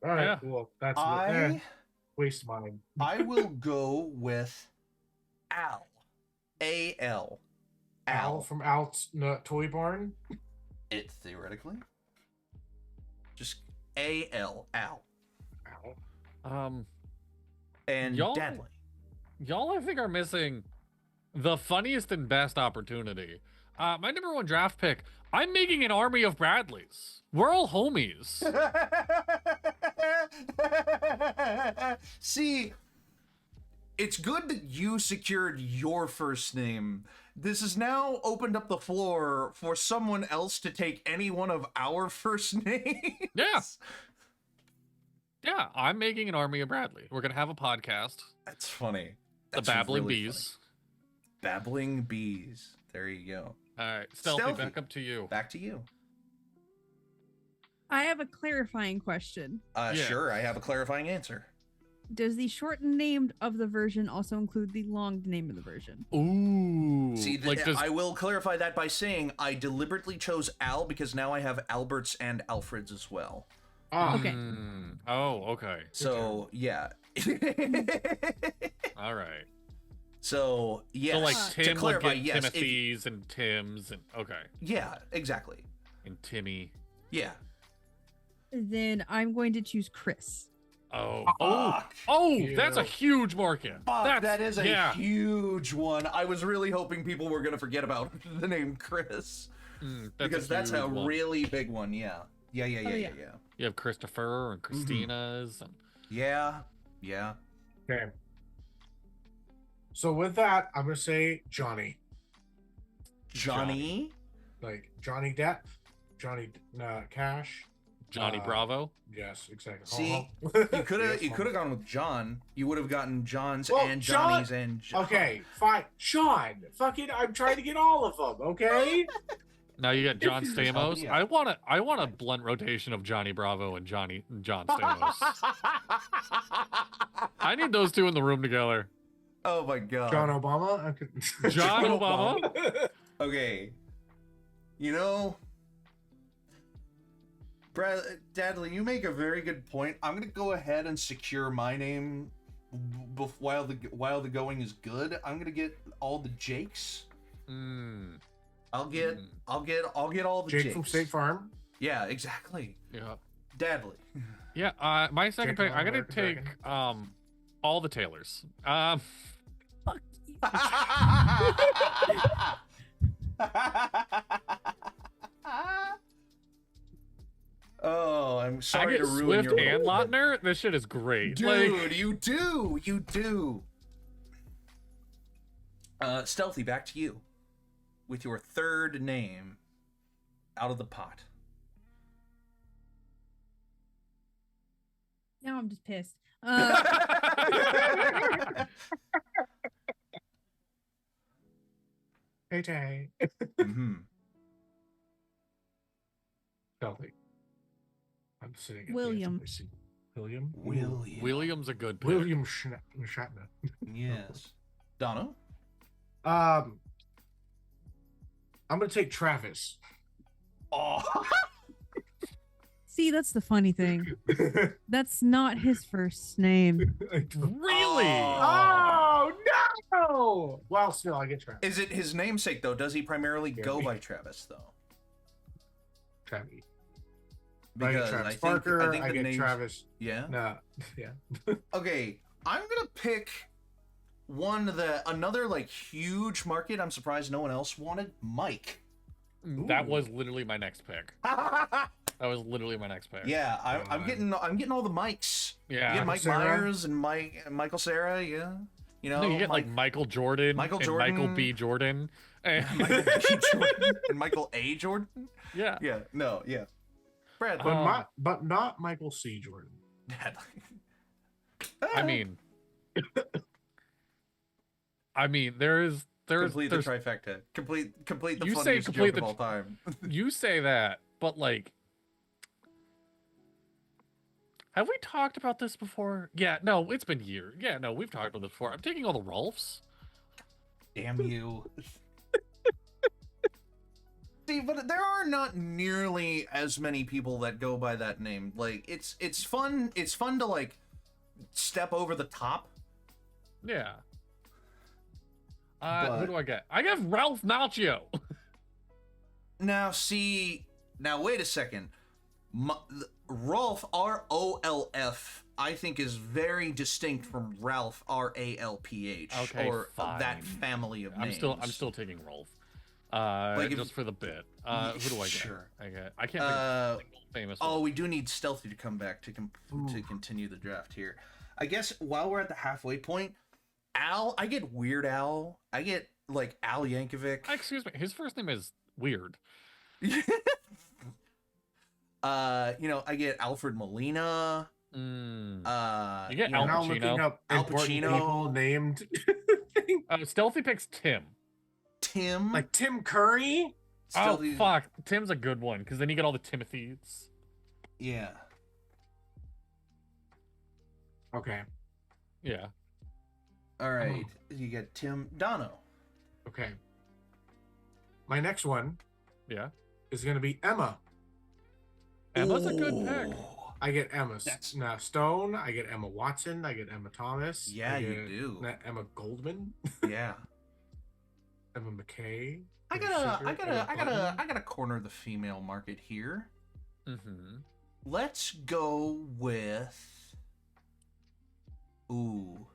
All right, Yeah. cool. That's waste mine. I will go with Al. A-L. Al from Al's Toy Barn. It theoretically. Just A-L. Al. Al. And Y'all- Deadly. Y'all, I think, are missing the funniest and best opportunity. My number 1 draft pick. I'm making an army of Bradleys. We're all homies. See, it's good that you secured your first name. This has now opened up the floor for someone else to take any one of our first names. Yeah. Yeah, I'm making an army of Bradley. We're gonna have a podcast. That's funny. The Babbling Bees. Funny. Babbling Bees. There you go. All right, Stealthy, back up to you. Back to you. I have a clarifying question. Sure, I have a clarifying answer. Does the shortened name of the version also include the long name of the version? Ooh. See, I will clarify that by saying I deliberately chose Al because now I have Alberts and Alfreds as well. Okay. Oh, okay. So, yeah. All right. So, yes. So, like, to Tim clarify, would get yes. Timothy's and Tim's and, okay. Yeah, exactly. And Timmy. Yeah. Then I'm going to choose Chris. That's a huge market. That is a huge one. I was really hoping people were going to forget about the name Chris. Because that's a really big one, yeah. Yeah. You have Christopher and Christina's. And... Yeah. Okay. So with that, I'm gonna say Johnny. Johnny? Like Johnny Depp, Johnny Cash, Johnny Bravo. Yes, exactly. See, you could have gone with John. You would have gotten John's and Johnny's and John. Okay, fine. Sean, fucking, I'm trying to get all of them. Okay. Now you got John Stamos. Yeah. I want a blunt rotation of Johnny Bravo and John Stamos. I need those two in the room together. Oh my god. John Obama. John Obama. Okay. You know, Dadley, you make a very good point. I'm gonna go ahead and secure my name while the going is good. I'm gonna get all the Jakes. I'll get all the Jake Jakes. from State Farm. Yeah, exactly. Yeah. Dadley. Yeah. My second Jake pick, I'm gonna American take all the Taylors. Fuck you. Oh, I'm I sorry get to ruin Swift your and Lautner. This shit is great. Dude, you do. Stealthy, back to you with your third name out of the pot. Now I'm just pissed. Hey, Tay. Stealthy. I'm sitting at William. The edge of my seat. William. William's a good pick. William Shatner. Yes. Dono? I'm gonna take Travis. Oh. See, that's the funny thing. That's not his first name. Really? Oh no! Well, still, I get Travis. Is it his namesake though? Does he primarily go by Travis though? Travis. Because I get Travis I think Parker. the I get names... Travis. Yeah. No. Yeah. Okay, I'm gonna pick another like huge market. I'm surprised no one else wanted Mike. That was literally my next pick. That was literally my next pick. Yeah, I'm getting all the Mikes. Yeah. You get Mike Sarah? Myers and Michael Sarah. Yeah. You know. No, you get like Michael Jordan, Michael and Jordan. Michael B. Jordan, and Michael B. Jordan and Michael A. Jordan. yeah. Yeah. No. Yeah. Brad. But not Michael C. Jordan. I mean, there's complete the trifecta. Complete the You say funniest complete joke the of all time. You say that, but like, have we talked about this before? Yeah, no, it's been years. Yeah, no, we've talked about this before. I'm taking all the Rolfs. Damn you. See, but there are not nearly as many people that go by that name. Like, it's fun to like step over the top. Yeah. But- Who do I get? I get Ralph Macchio. Now, wait a second. Rolf, R-O-L-F, I think is very distinct from Ralph, R-A-L-P-H, Okay, or fine. that family of names. I'm still taking Rolf. Just for the bit. Who do I get? Sure. I can't think of a famous Oh, one. we do need Stealthy to come back to continue the draft here. I guess while we're at the halfway point, Al. I get Weird Al. I get like Al Yankovic. Excuse me. His first name is weird. I get Alfred Molina. You get Al now Pacino. looking up Al important Pacino. people named Stealthy picks Tim. Tim. like Tim Curry. Stealthy- Oh fuck, Tim's a good one because then you get all the Timothys. Yeah. Okay. Yeah. All right. You get Tim Dono. Okay. My next one Yeah. is gonna be Emma. Emma's a good pick. Ooh. I get Emma That's- Stone. I get Emma Watson. I get Emma Thomas. Yeah, I you get do. Emma Goldman. Yeah. Emma McKay. I gotta corner the female market here. Mm-hmm. Let's go with. Ooh.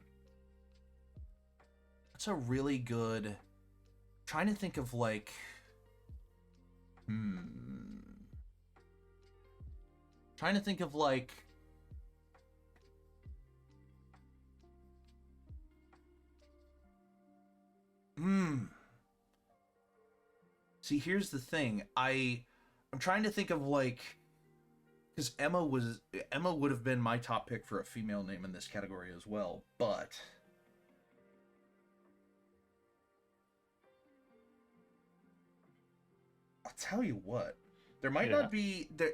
That's a really good. Trying to think of like. Trying to think of like. See, here's the thing. I'm trying to think of like, because Emma would have been my top pick for a female name in this category as well, but I'll tell you what, there might not be there.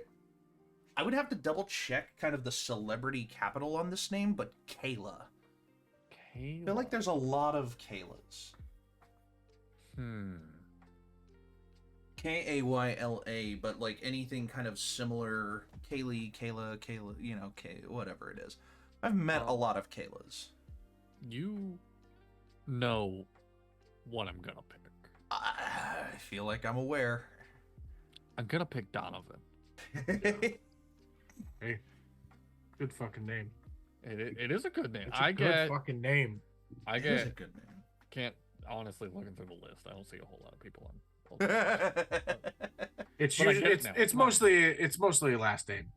I would have to double check kind of the celebrity capital on this name, but Kayla. I feel like there's a lot of Kaylas. Kayla, but like anything kind of similar, Kayla, whatever it is. I've met a lot of Kaylas. You know what I'm gonna pick. I feel like I'm aware. I'm gonna pick Donovan. Hey, good fucking name. It is a good name. It's a good fucking name. It is a good name. Can't honestly looking through the list. I don't see a whole lot of people on. It's But I get it usually, now. it's mostly a last name.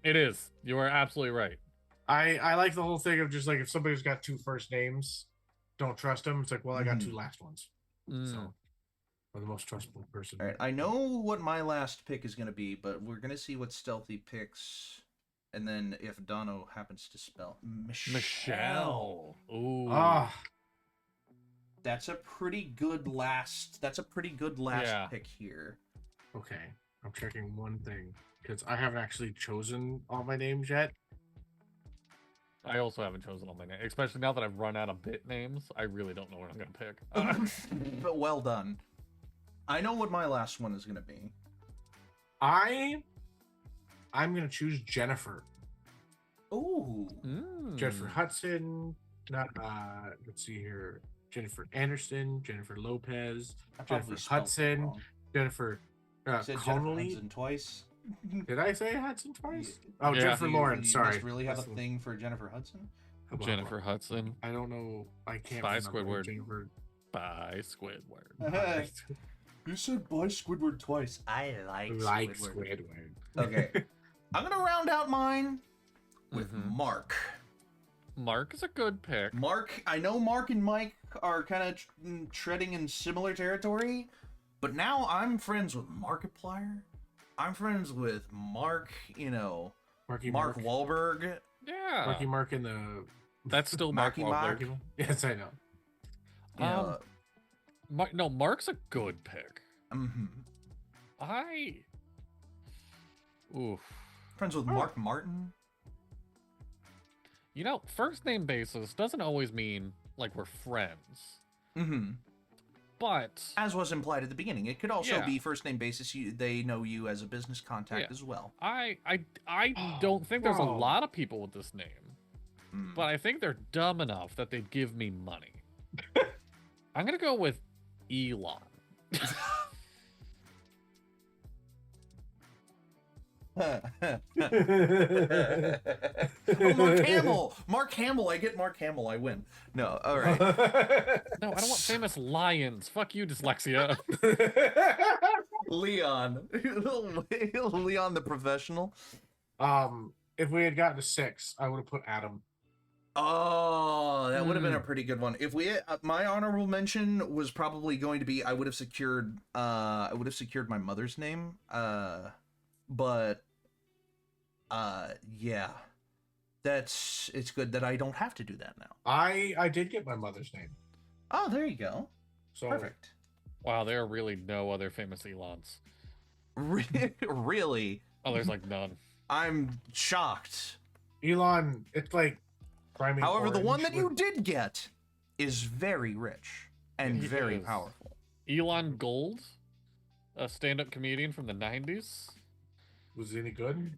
It is. You are absolutely right. I like the whole thing of just like if somebody's got two first names, don't trust them. It's like, well, I got two last ones. So I'm the most trustable person. All right, I know what my last pick is going to be, but we're going to see what Stealthy picks, and then if Dono happens to spell Michelle. Ooh. That's a pretty good last. That's a pretty good last pick here. Okay, I'm checking one thing because I haven't actually chosen all my names yet. I also haven't chosen all my names, especially now that I've run out of bit names. I really don't know what I'm gonna pick. But well done. I know what my last one is going to be. I'm gonna choose Jennifer. Ooh. Jennifer Hudson. Not let's see here. Jennifer Anderson, Jennifer Lopez, Jennifer Hudson, Jennifer Connelly. Hudson twice. Did I say Hudson twice? Oh, Yeah. Jennifer Lawrence. You Sorry. must really have a thing for Jennifer Hudson? Jennifer Hudson. I don't know. I can't. By remember Squidward. Jennifer. By Squidward. You said boy Squidward twice. I Like Squidward. Squidward. Okay. I'm going to round out mine with Mark. Mark is a good pick. Mark, I know Mark and Mike are kind of treading in similar territory, but now I'm friends with Markiplier. I'm friends with Mark, Mark Wahlberg. Yeah. Marky Mark in the. That's still Mark Marky Mark. Wahlberg. Yes, I know. You know, Mark's a good pick. mhm. Oof. Friends with Mark Martin. First name basis doesn't always mean like we're friends. Mm-hmm. But As was implied at the beginning, it could also Yeah. be first name basis. They know you as a business contact as well. I don't think there's a Whoa. lot of people with this name. But I think they're dumb enough that they'd give me money. I'm gonna go with Elon. Mark Hamill. I get Mark Hamill. I win. No, all right. No, I don't want famous lions. Fuck you, dyslexia. Leon. Leon the professional. If we had gotten to 6, I would have put Adam. Oh, that would have been a pretty good one. If we, my honorable mention was probably going to be I would have secured my mother's name. But yeah, it's good that I don't have to do that now. I did get my mother's name. Oh, there you go. So Perfect. Wow, there are really no other famous Elons. Really? Oh, there's like none. I'm shocked. Elon, it's like priming However, the one orange that you with- did get is very rich and He very is. powerful. Elon Gold, a stand-up comedian from the 90s. was he any good?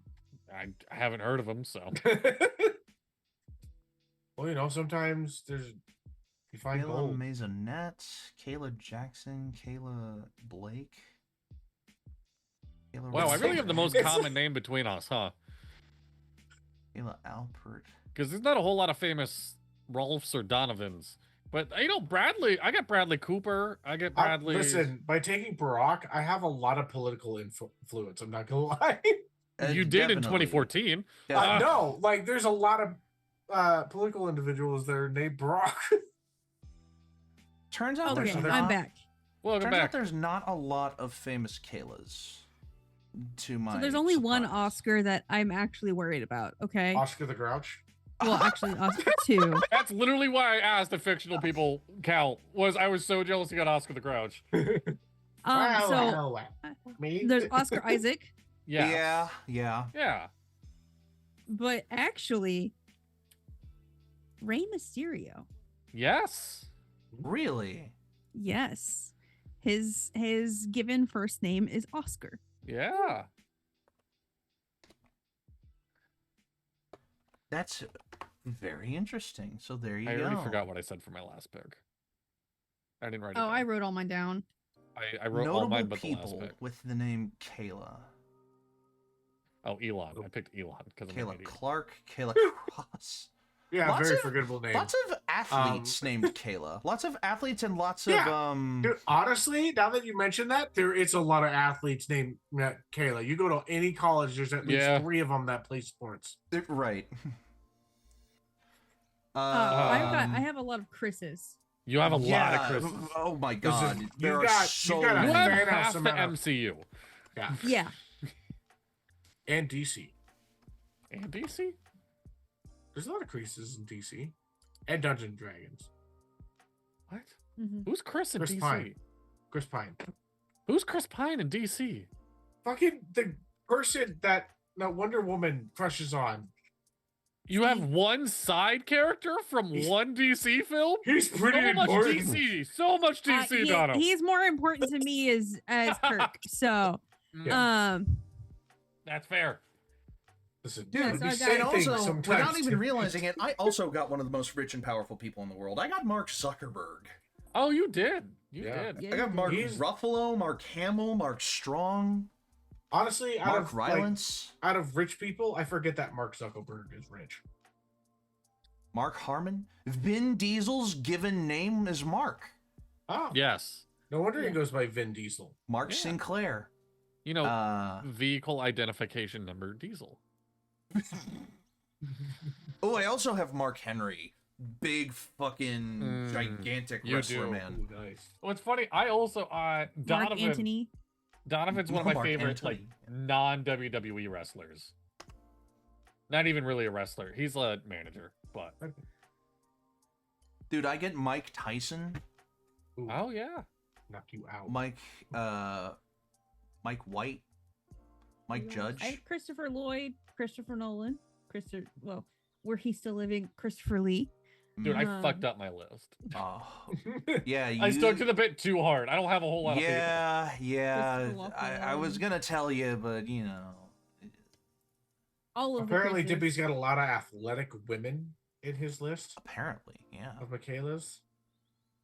I haven't heard of him, so. Well, you know, sometimes you find Kayla gold. Maisonette, Kayla Jackson, Kayla Blake. Kayla Wow, I Rose- really have the most It's common name between us, huh? Kayla Alpert. Because there's not a whole lot of famous Rolfs or Donovans. But, you know, Bradley, I got Bradley Cooper. I get Bradley. Listen, by taking Barack, I have a lot of political influence. I'm not gonna lie. You did in Definitely. 2014. Definitely. No, like there's a lot of political individuals that are named Barack. Turns out there's Okay, not, I'm back. Welcome Turns out back. there's not a lot of famous Kaylas. To my So there's only one surprise. Oscar that I'm actually worried about. Okay. Oscar the Grouch. Well, actually, Oscar 2. That's literally why I asked if fictional people count. Was I was so jealous he got Oscar the Grouch. So me. there's Oscar Isaac, Yeah. Yeah. Yeah. but actually, Rey Mysterio. Yes. Really? Yes, his given first name is Oscar. Yeah. That's very interesting. So there you I go. already forgot what I said for my last pick. I didn't write it Oh, down. I wrote all mine down. I wrote Notable all mine but the last people pick. with the name Kayla. Oh, Elon. I picked Elon because I'm an Kayla idiot. Clark, Kayla Cross. Yeah, Lots very of- forgettable name. Lots of athletes named Kayla. Lots of athletes and lots of Yeah. Dude, honestly, now that you mention that, there is a lot of athletes named Kayla. You go to any college, there's at least Yeah. 3 of them that play sports. right. I have a lot of Chris's. You have a lot of yeah, Chris's. Oh my Listen, god. you There are got- so you got a You many. have fan half house the amount of- MCU. Yeah. Yeah. And DC. And DC? There's a lot of creases in DC. And Dungeons and Dragons. What? Mhm. Who's Chris in Chris DC? Pine. Chris Pine. Who's Chris Pine in DC? Fucking the person that Wonder Woman crushes on. You have one side character from one DC film? He's pretty So much important. DC. So much DC, Dono. He's more important to me as Kirk. So, That's fair. Listen, Dude, Yeah, we so I say got- and things also, sometimes without even to- realizing it, I also got one of the most rich and powerful people in the world. I got Mark Zuckerberg. Oh, you did. You Yeah. did. Yeah, I got Mark He's- Ruffalo, Mark Hamill, Mark Strong, Honestly, Mark Rylance, out of rich people, I forget that Mark Zuckerberg is rich. Mark Harmon. Vin Diesel's given name is Mark. Oh, Yes. no wonder Yeah. he goes by Vin Diesel. Mark Yeah. Sinclair. You know, Uh, vehicle identification number diesel. oh, I also have Mark Henry. Big fucking gigantic you wrestler do. man. Ooh, nice. What's funny, I also Mark Donovan. Antony. Donovan's one of my Mark favorite like Antony. non-WWE wrestlers. Not even really a wrestler. He's a manager, but Dude, I get Mike Tyson, Ooh, oh yeah. knock you out. Mike White, Mike Judge. I have Christopher Lloyd, Christopher Nolan, were he still living, Christopher Lee. Dude, I Um, fucked up my list. Oh, yeah, I stuck to the bit too hard. I don't have a whole lot of yeah, Christopher yeah. Walken. I was gonna tell you, but you know. All of Apparently, the Chris's. Dippy's got a lot of athletic women in his list Apparently, yeah. of Michaela's.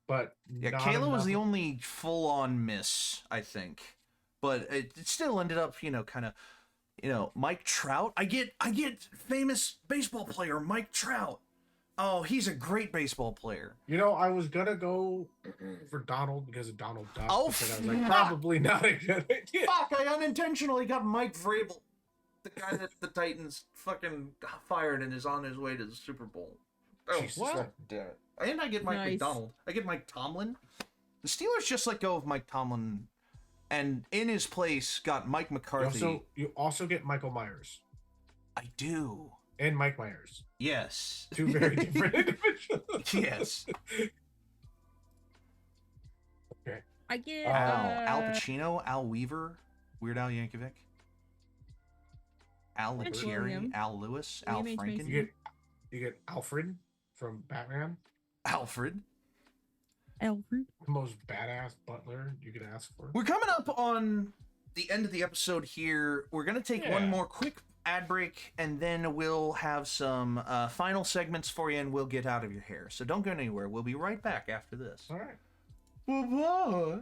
But Yeah, not Kayla was the enough- only full-on miss, I think, but it still ended up, kind of, Mike Trout. I get famous baseball player Mike Trout. Oh, he's a great baseball player. You know, I was gonna go for Donald because of Donald Duck. Oh, but then I was like, fuck. probably not a good idea. Fuck! I unintentionally got Mike Vrabel, the guy that the Titans fucking fired and is on his way to the Super Bowl. Oh, Jesus. well. damn it. And I get Mike Nice. McDonald. I get Mike Tomlin. The Steelers just let go of Mike Tomlin, and in his place got Mike McCarthy. You also get Michael Myers I do. and Mike Myers. Yes. Two very different individuals. Yes. I get Al Pacino, Al Weaver, Weird Al Yankovic, Al Prince Lettieri, William. Al Lewis, Al William H. Franken, Macy. You get Alfred from Batman, Alfred. Alfred. the most badass butler you could ask for. We're coming up on the end of the episode here. We're going to take one Yeah. more quick ad break, and then we'll have some final segments for you, and we'll get out of your hair. So don't go anywhere. We'll be right back after this. All right. Bye-bye.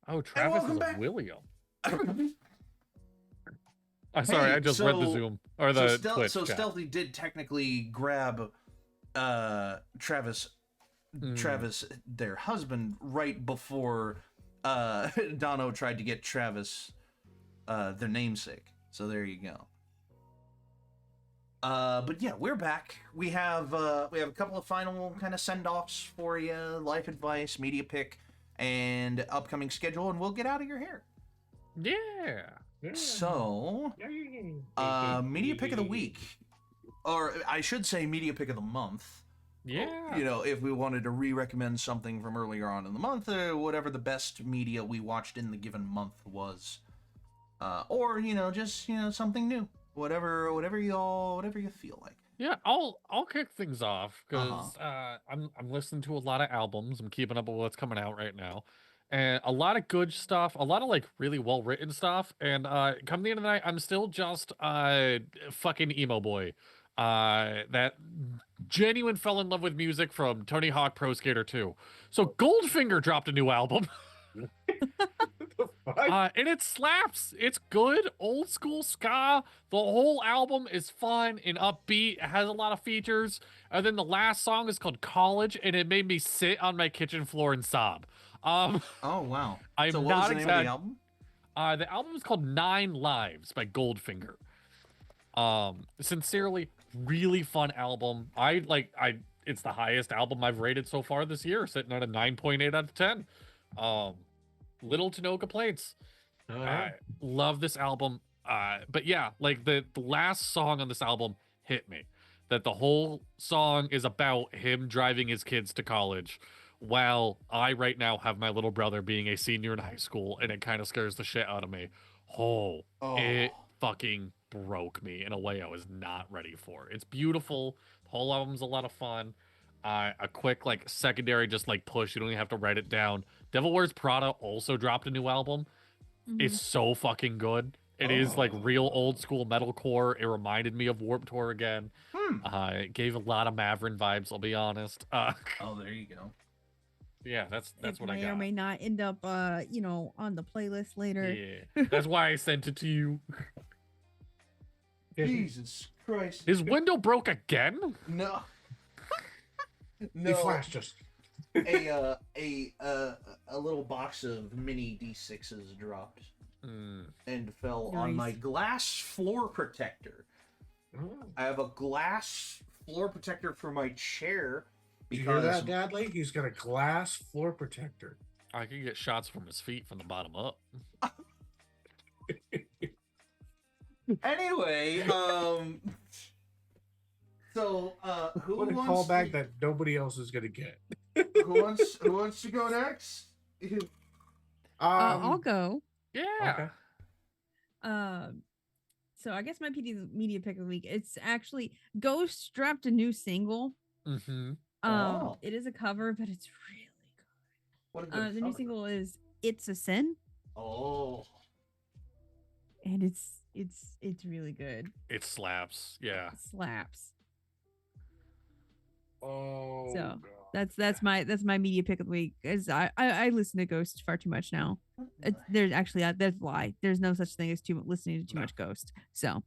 Oh, Travis welcome is a back. William. I'm sorry, I just read the Zoom or the Twitch chat. Stealthy did technically grab Travis, their husband, right before Dono tried to get Travis their namesake. So there you go. But yeah, we're back. We have a couple of final kind of send-offs for you, life advice, media pick, and upcoming schedule, and we'll get out of your hair. Yeah. So, media pick of the week, or I should say media pick of the month. Yeah. You know, if we wanted to re-recommend something from earlier on in the month, or whatever the best media we watched in the given month was, or just something new, whatever you feel like. Yeah, I'll kick things off because I'm listening to a lot of albums. I'm keeping up with what's coming out right now, and a lot of good stuff, a lot of like really well written stuff. And come the end of the night, I'm still just fucking emo boy, that genuine fell in love with music from Tony Hawk Pro Skater 2. So Goldfinger dropped a new album. And it slaps. It's good old school ska. The whole album is fun and upbeat. It has a lot of features. And then the last song is called College, and it made me sit on my kitchen floor and sob. Oh wow! I'm so what not was the name of the album? The album is called 9 Lives by Goldfinger. Sincerely, really fun album. It's the highest album I've rated so far this year, sitting at a 9.8 out of 10. Little to no complaints. I love this album. But yeah, like the last song on this album hit me. That the whole song is about him driving his kids to college, while I right now have my little brother being a senior in high school, and it kind of scares the shit out of me. It fucking broke me in a way I was not ready for. It's beautiful. The whole album's a lot of fun. A quick like secondary just like push, you don't even have to write it down. Devil Wears Prada also dropped a new album. It's so fucking good. It is like real old school metalcore. It reminded me of Warped Tour again. It gave a lot of Maverick vibes, I'll be honest. There you go. Yeah, that's what I got. May or may not end up on the playlist later. Yeah. That's why I sent it to you. Jesus Christ. His window broke again? No. He flashed us. a little box of mini D6s dropped and fell on my glass floor protector. I have a glass floor protector for my chair. You hear that, Dadley? He's got a glass floor protector. I can get shots from his feet from the bottom up. Anyway, so who what a wants callback that nobody else is gonna get. who wants to go next? I'll go. Yeah. Okay. So I guess my media pick of the week. It's actually Ghost dropped a new single. It is a cover, but it's really good. What a good the new cover. single is "It's a Sin." And it's really good. It slaps. Yeah. It slaps. Oh. So that's my media pick of the week. As I listen to Ghost far too much now. There's actually there's a lie. There's no such thing as listening to too much Ghost. So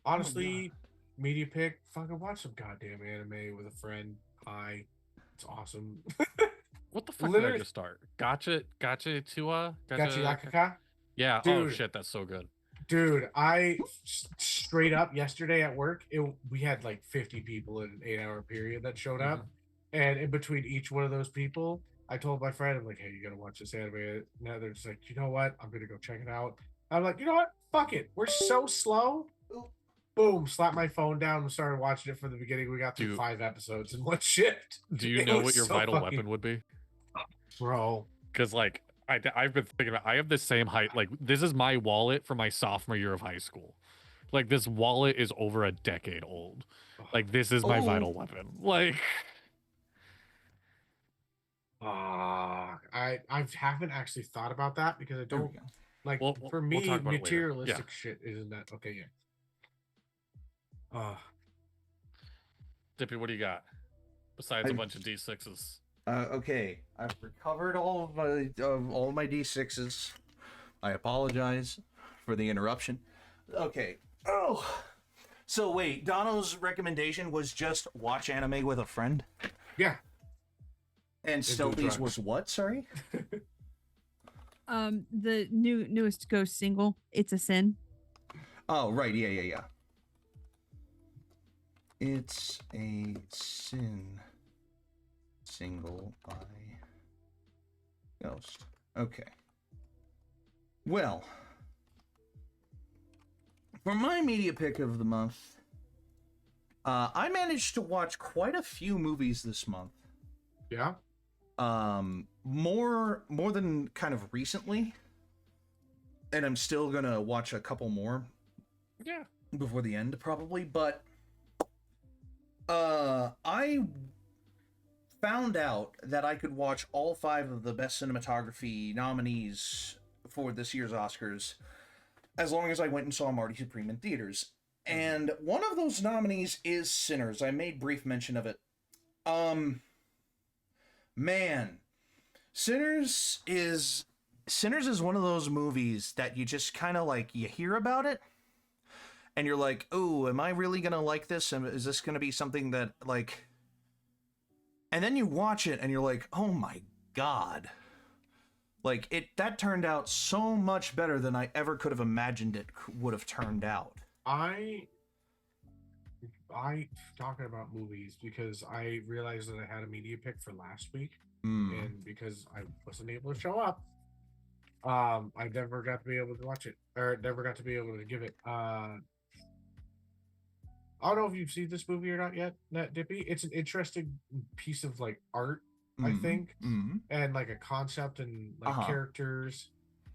honestly, media pick. Fucking watch some goddamn anime with a friend. Hi, it's awesome. What the fuck did I just start? Gotcha Yakaka? Yeah. Dude. Oh shit, that's so good. Dude, I straight up yesterday at work, we had like 50 people in an 8-hour period that showed up. And in between each one of those people, I told my friend, I'm like, hey, you gotta watch this anime. Now they're just like, you know what? I'm gonna go check it out. I'm like, you know what? Fuck it. We're so slow. Boom, slapped my phone down and started watching it from the beginning. We got through 5 episodes in one shift. Do you know what your vital weapon would be? Bro. Because like I've been thinking about, I have the same height. Like this is my wallet from my sophomore year of high school. Like this wallet is over a decade old. Like this is my vital weapon. Like I haven't actually thought about that because I don't like for me we'll materialistic shit isn't that okay. Dippy, what do you got besides a bunch of D6s? Okay, I've recovered all of my D6s. I apologize for the interruption. Okay. Oh. So wait, Dono's recommendation was just watch anime with a friend? Yeah. And Stealthy's was what, sorry? The newest Ghost single, It's a Sin. Oh, right, yeah. It's a Sin single by Ghost. Okay. Well, for my media pick of the month, I managed to watch quite a few movies this month. Yeah. More than kind of recently, and I'm still gonna watch a couple more. Yeah. Before the end, probably, but I found out that I could watch all 5 of the best cinematography nominees for this year's Oscars as long as I went and saw Marty Supreme in theaters. And one of those nominees is Sinners. I made brief mention of it. Man, Sinners is one of those movies that you just kind of like, you hear about it and you're like, oh, am I really gonna like this? Is this gonna be something that, like... And then you watch it and you're like, oh my god. Like, that turned out so much better than I ever could have imagined it would have turned out. I talking about movies because I realized that I had a media pick for last week, and because I wasn't able to show up, I never got to be able to watch it, or never got to be able to give it. I don't know if you've seen this movie or not yet, Nat Dippy. It's an interesting piece of like art, I think, and like a concept and like characters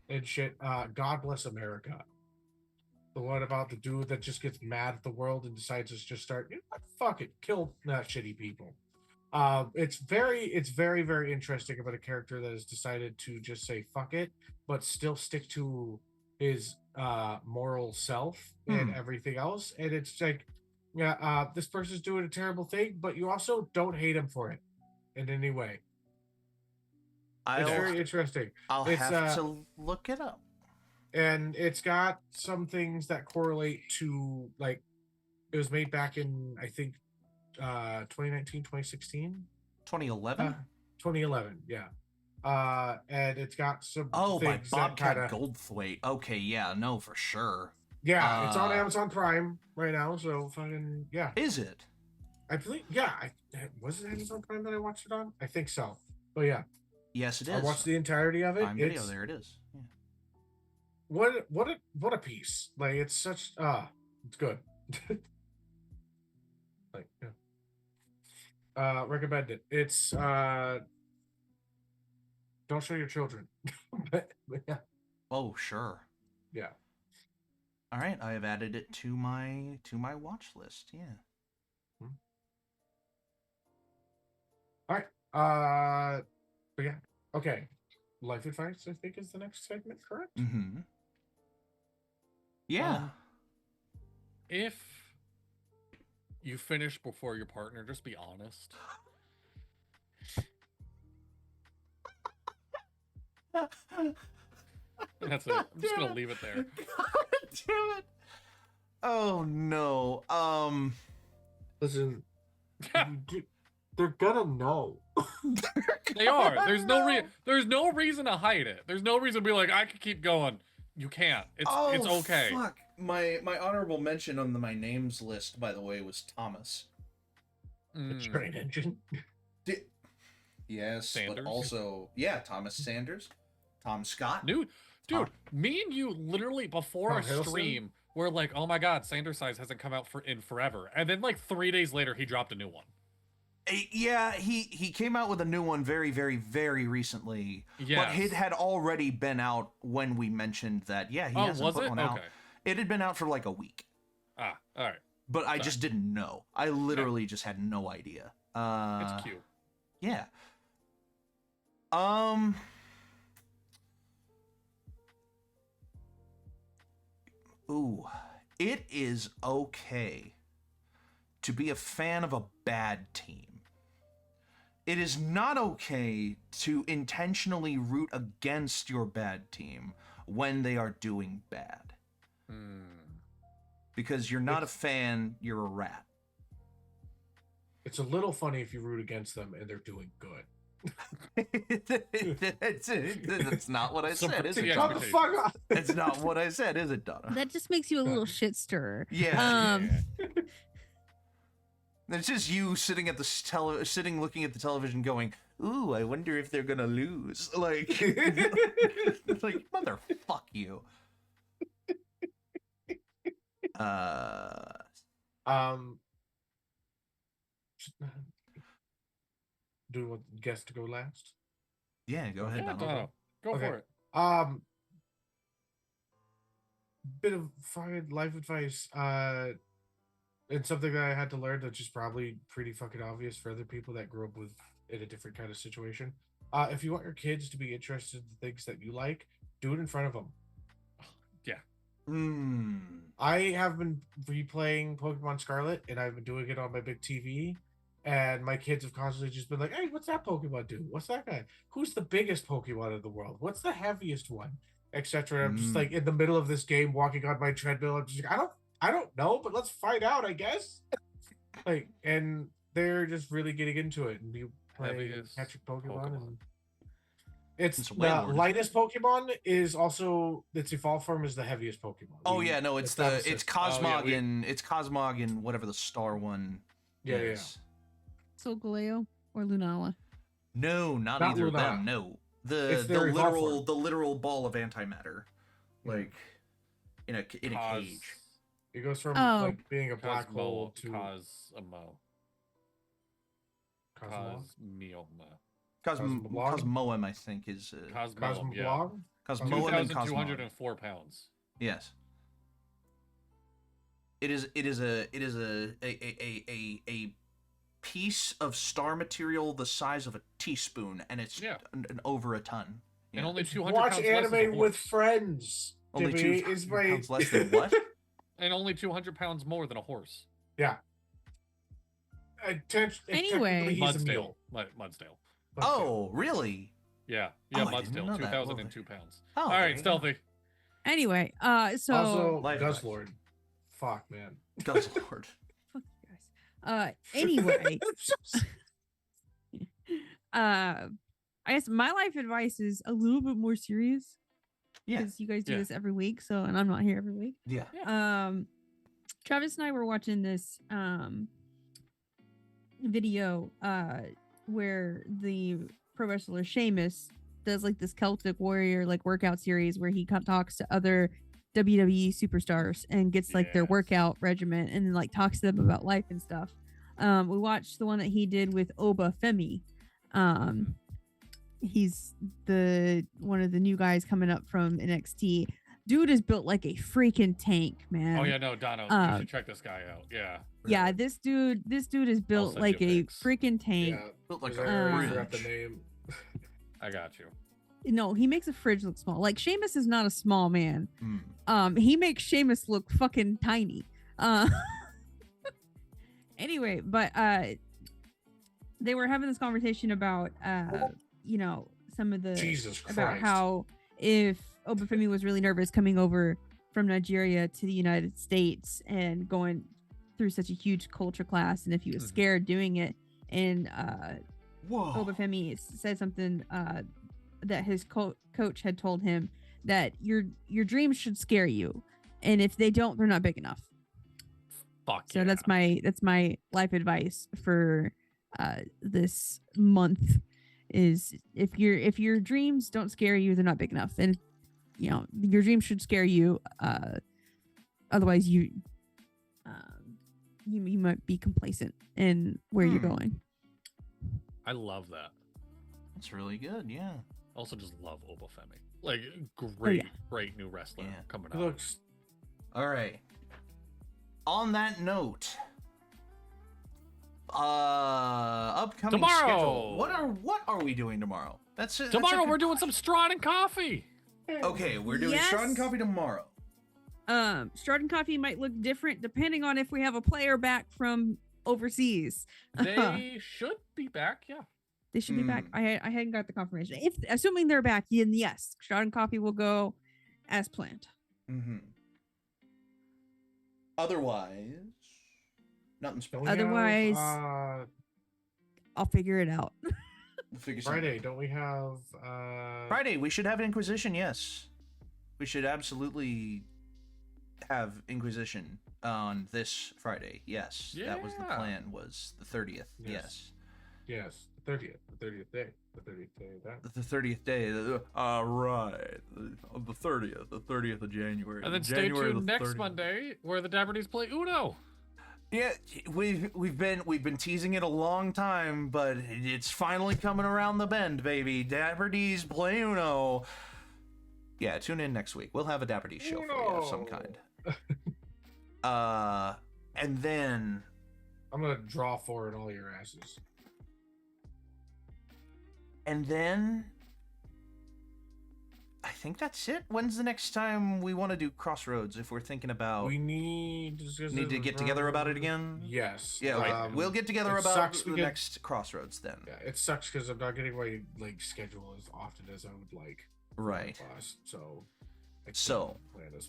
and shit. God Bless America. The one about the dude that just gets mad at the world and decides to just start, you know what, fuck it, kill that shitty people. It's very, very interesting about a character that has decided to just say fuck it, but still stick to his moral self and everything else. And it's like, yeah, this person's doing a terrible thing, but you also don't hate him for it in any way. It's very interesting. I'll have to look it up. And it's got some things that correlate to, like, it was made back in, I think, 2019, 2016? 2011? 2011, yeah. And it's got some things by Bobcat Goldthwait. Okay, yeah, no, for sure. Yeah, it's on Amazon Prime right now, so fucking, yeah. Is it? I believe, yeah. Was it Amazon Prime that I watched it on? I think so. But yeah. Yes, it is. I watched the entirety of it. Prime Video, there it is. Yeah. What a piece. Like, it's such it's good. Like, yeah. Recommend it. It's don't show your children. but yeah. Oh, sure. Yeah. All right, I have added it to my watch list. Yeah. All right. But yeah. Okay. Life advice, I think, is the next segment, correct? Mm-hmm. Yeah. If you finish before your partner, just be honest. That's it. I'm just gonna leave it there. God damn it. Oh no. Listen, they're gonna know. They are. There's no reason to hide it. There's no reason to be like, I could keep going. You can't. It's okay. Fuck. My honorable mention on my names list, by the way, was Thomas. The train engine. Yes, Sanders? but also, yeah, Thomas Sanders, Tom Scott. Dude, me and you literally before a stream were like, oh my god, Sanders Size hasn't come out in forever. And then like 3 days later, he dropped a new one. Yeah, he came out with a new one very, very, very recently. Yeah, but it had already been out when we mentioned that. Yeah, he hasn't put one out. Okay. It had been out for like a week. Ah, all right. But I just didn't know. I literally just had no idea. It's cute. Yeah. Ooh, it is okay to be a fan of a bad team. It is not okay to intentionally root against your bad team when they are doing bad. Because you're not a fan, you're a rat. It's a little funny if you root against them and they're doing good. That's not what I said, is it? Shut the fuck up! That's not what I said, is it, Donna? That just makes you a little shit stirrer. Yeah. It's just you sitting at the looking at the television, going, "Ooh, I wonder if they're gonna lose." Like, it's like, motherfuck you. Do you want guest to go last? Yeah, go ahead, Yeah, Donald. Go for it. Bit of fucking life advice. And something that I had to learn that's just probably pretty fucking obvious for other people that grew up in a different kind of situation. If you want your kids to be interested in things that you like, do it in front of them. I have been replaying Pokemon Scarlet, and I've been doing it on my big TV. And my kids have constantly just been like, "Hey, what's that Pokemon do? What's that guy? Who's the biggest Pokemon in the world? What's the heaviest one?" Etc. I'm just like in the middle of this game, walking on my treadmill. I'm just like, I don't know, but let's find out, I guess. Like, and they're just really getting into it, and you play catching Pokemon. And it's the lightest Pokemon is also its evolved form is the heaviest Pokemon. Yeah, no, it's Cosmog and it's Cosmog and whatever the star one is. Solgaleo or Lunala? No, not either of them. No, the literal ball of antimatter, like in a cage. It goes from like being a black hole to Cosmo. Cosmoem, I think, is Cosmoem. Yeah. Cosmoem and 2,204 pounds. Yes. It is a piece of star material the size of a teaspoon, and it's over a ton. And only 200 Watch pounds anime with friends. Only 200 pounds less than what? And only 200 pounds more than a horse. Yeah. Anyway. Mudsdale. Oh, really? Yeah. Mudsdale. 2,002 pounds. Oh, all right, Stealthy. Anyway, so also Guzzlord. Fuck, man. Guzzlord. Fuck you guys. Anyway. I guess my life advice is a little bit more serious. Yeah. Because you guys do this every week, and I'm not here every week. Yeah. Travis and I were watching this video where the pro wrestler Sheamus does like this Celtic warrior like workout series where he talks to other WWE superstars and gets like their workout regimen and then like talks to them about life and stuff. We watched the one that he did with Oba Femi. He's one of the new guys coming up from NXT. Dude is built like a freaking tank, man. Oh yeah, no, Dono, you should check this guy out. Yeah. Yeah, this dude is built like a freaking tank. Yeah, built like I forgot the name. I got you. No, he makes a fridge look small. Like Sheamus is not a small man. He makes Sheamus look fucking tiny. Anyway, but they were having this conversation about some of the about how if Obafemi was really nervous coming over from Nigeria to the United States and going through such a huge culture class, and if he was scared doing it, and Obafemi said something that his coach had told him that your dreams should scare you, and if they don't, they're not big enough. So that's my life advice for this month is if your dreams don't scare you, they're not big enough, and your dreams should scare you. Otherwise, you might be complacent in where you're going. I love that. That's really good. Yeah. Also, just love Obafemi. Like great new wrestler coming out. All right. On that note, upcoming tomorrow. schedule. What are we doing tomorrow? That's it. Tomorrow we're doing some Strahd and Coffee. Okay, we're doing Strahd and Coffee tomorrow. Strahd and Coffee might look different depending on if we have a player back from overseas. They should be back, yeah. They should be back. I hadn't got the confirmation. If assuming they're back, then yes, Shot and Coffee will go as planned. Mm-hmm. Otherwise, nothing special. Otherwise, I'll figure it out. We'll figure Friday, don't we have Friday, we should have Inquisition, yes. We should absolutely have Inquisition on this Friday. Yes. That was the plan, was the 30th. Yes. Yes, the 30th day. The 30th day of that. The 30th day. Right. The 30th of January. And then stay tuned next Monday where the Dapper D's play Uno. Yeah, we've been teasing it a long time, but it's finally coming around the bend, baby. Dapper D's play Uno. Yeah, tune in next week. We'll have a Dapper D show for you of some kind. And then I'm gonna draw four in all your asses. And then I think that's it. When's the next time we want to do Crossroads? If we're thinking about, we need to get together about it again. Yes. Yeah. We'll get together about the next Crossroads then. Yeah, it sucks because I'm not getting my schedule as often as I would like. Right. So.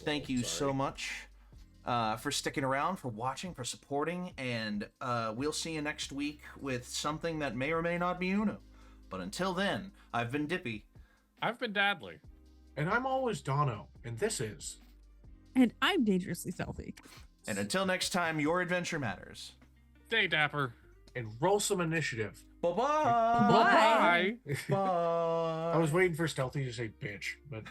Thank you so much for sticking around, for watching, for supporting, and we'll see you next week with something that may or may not be Uno. But until then, I've been Dippy. I've been Dadley. And I'm always Dono, and this is. And I'm Dangerously Stealthy. And until next time, your adventure matters. Stay dapper. And roll some initiative. Bye-bye. Bye. Bye. I was waiting for Stealthy to say bitch, but.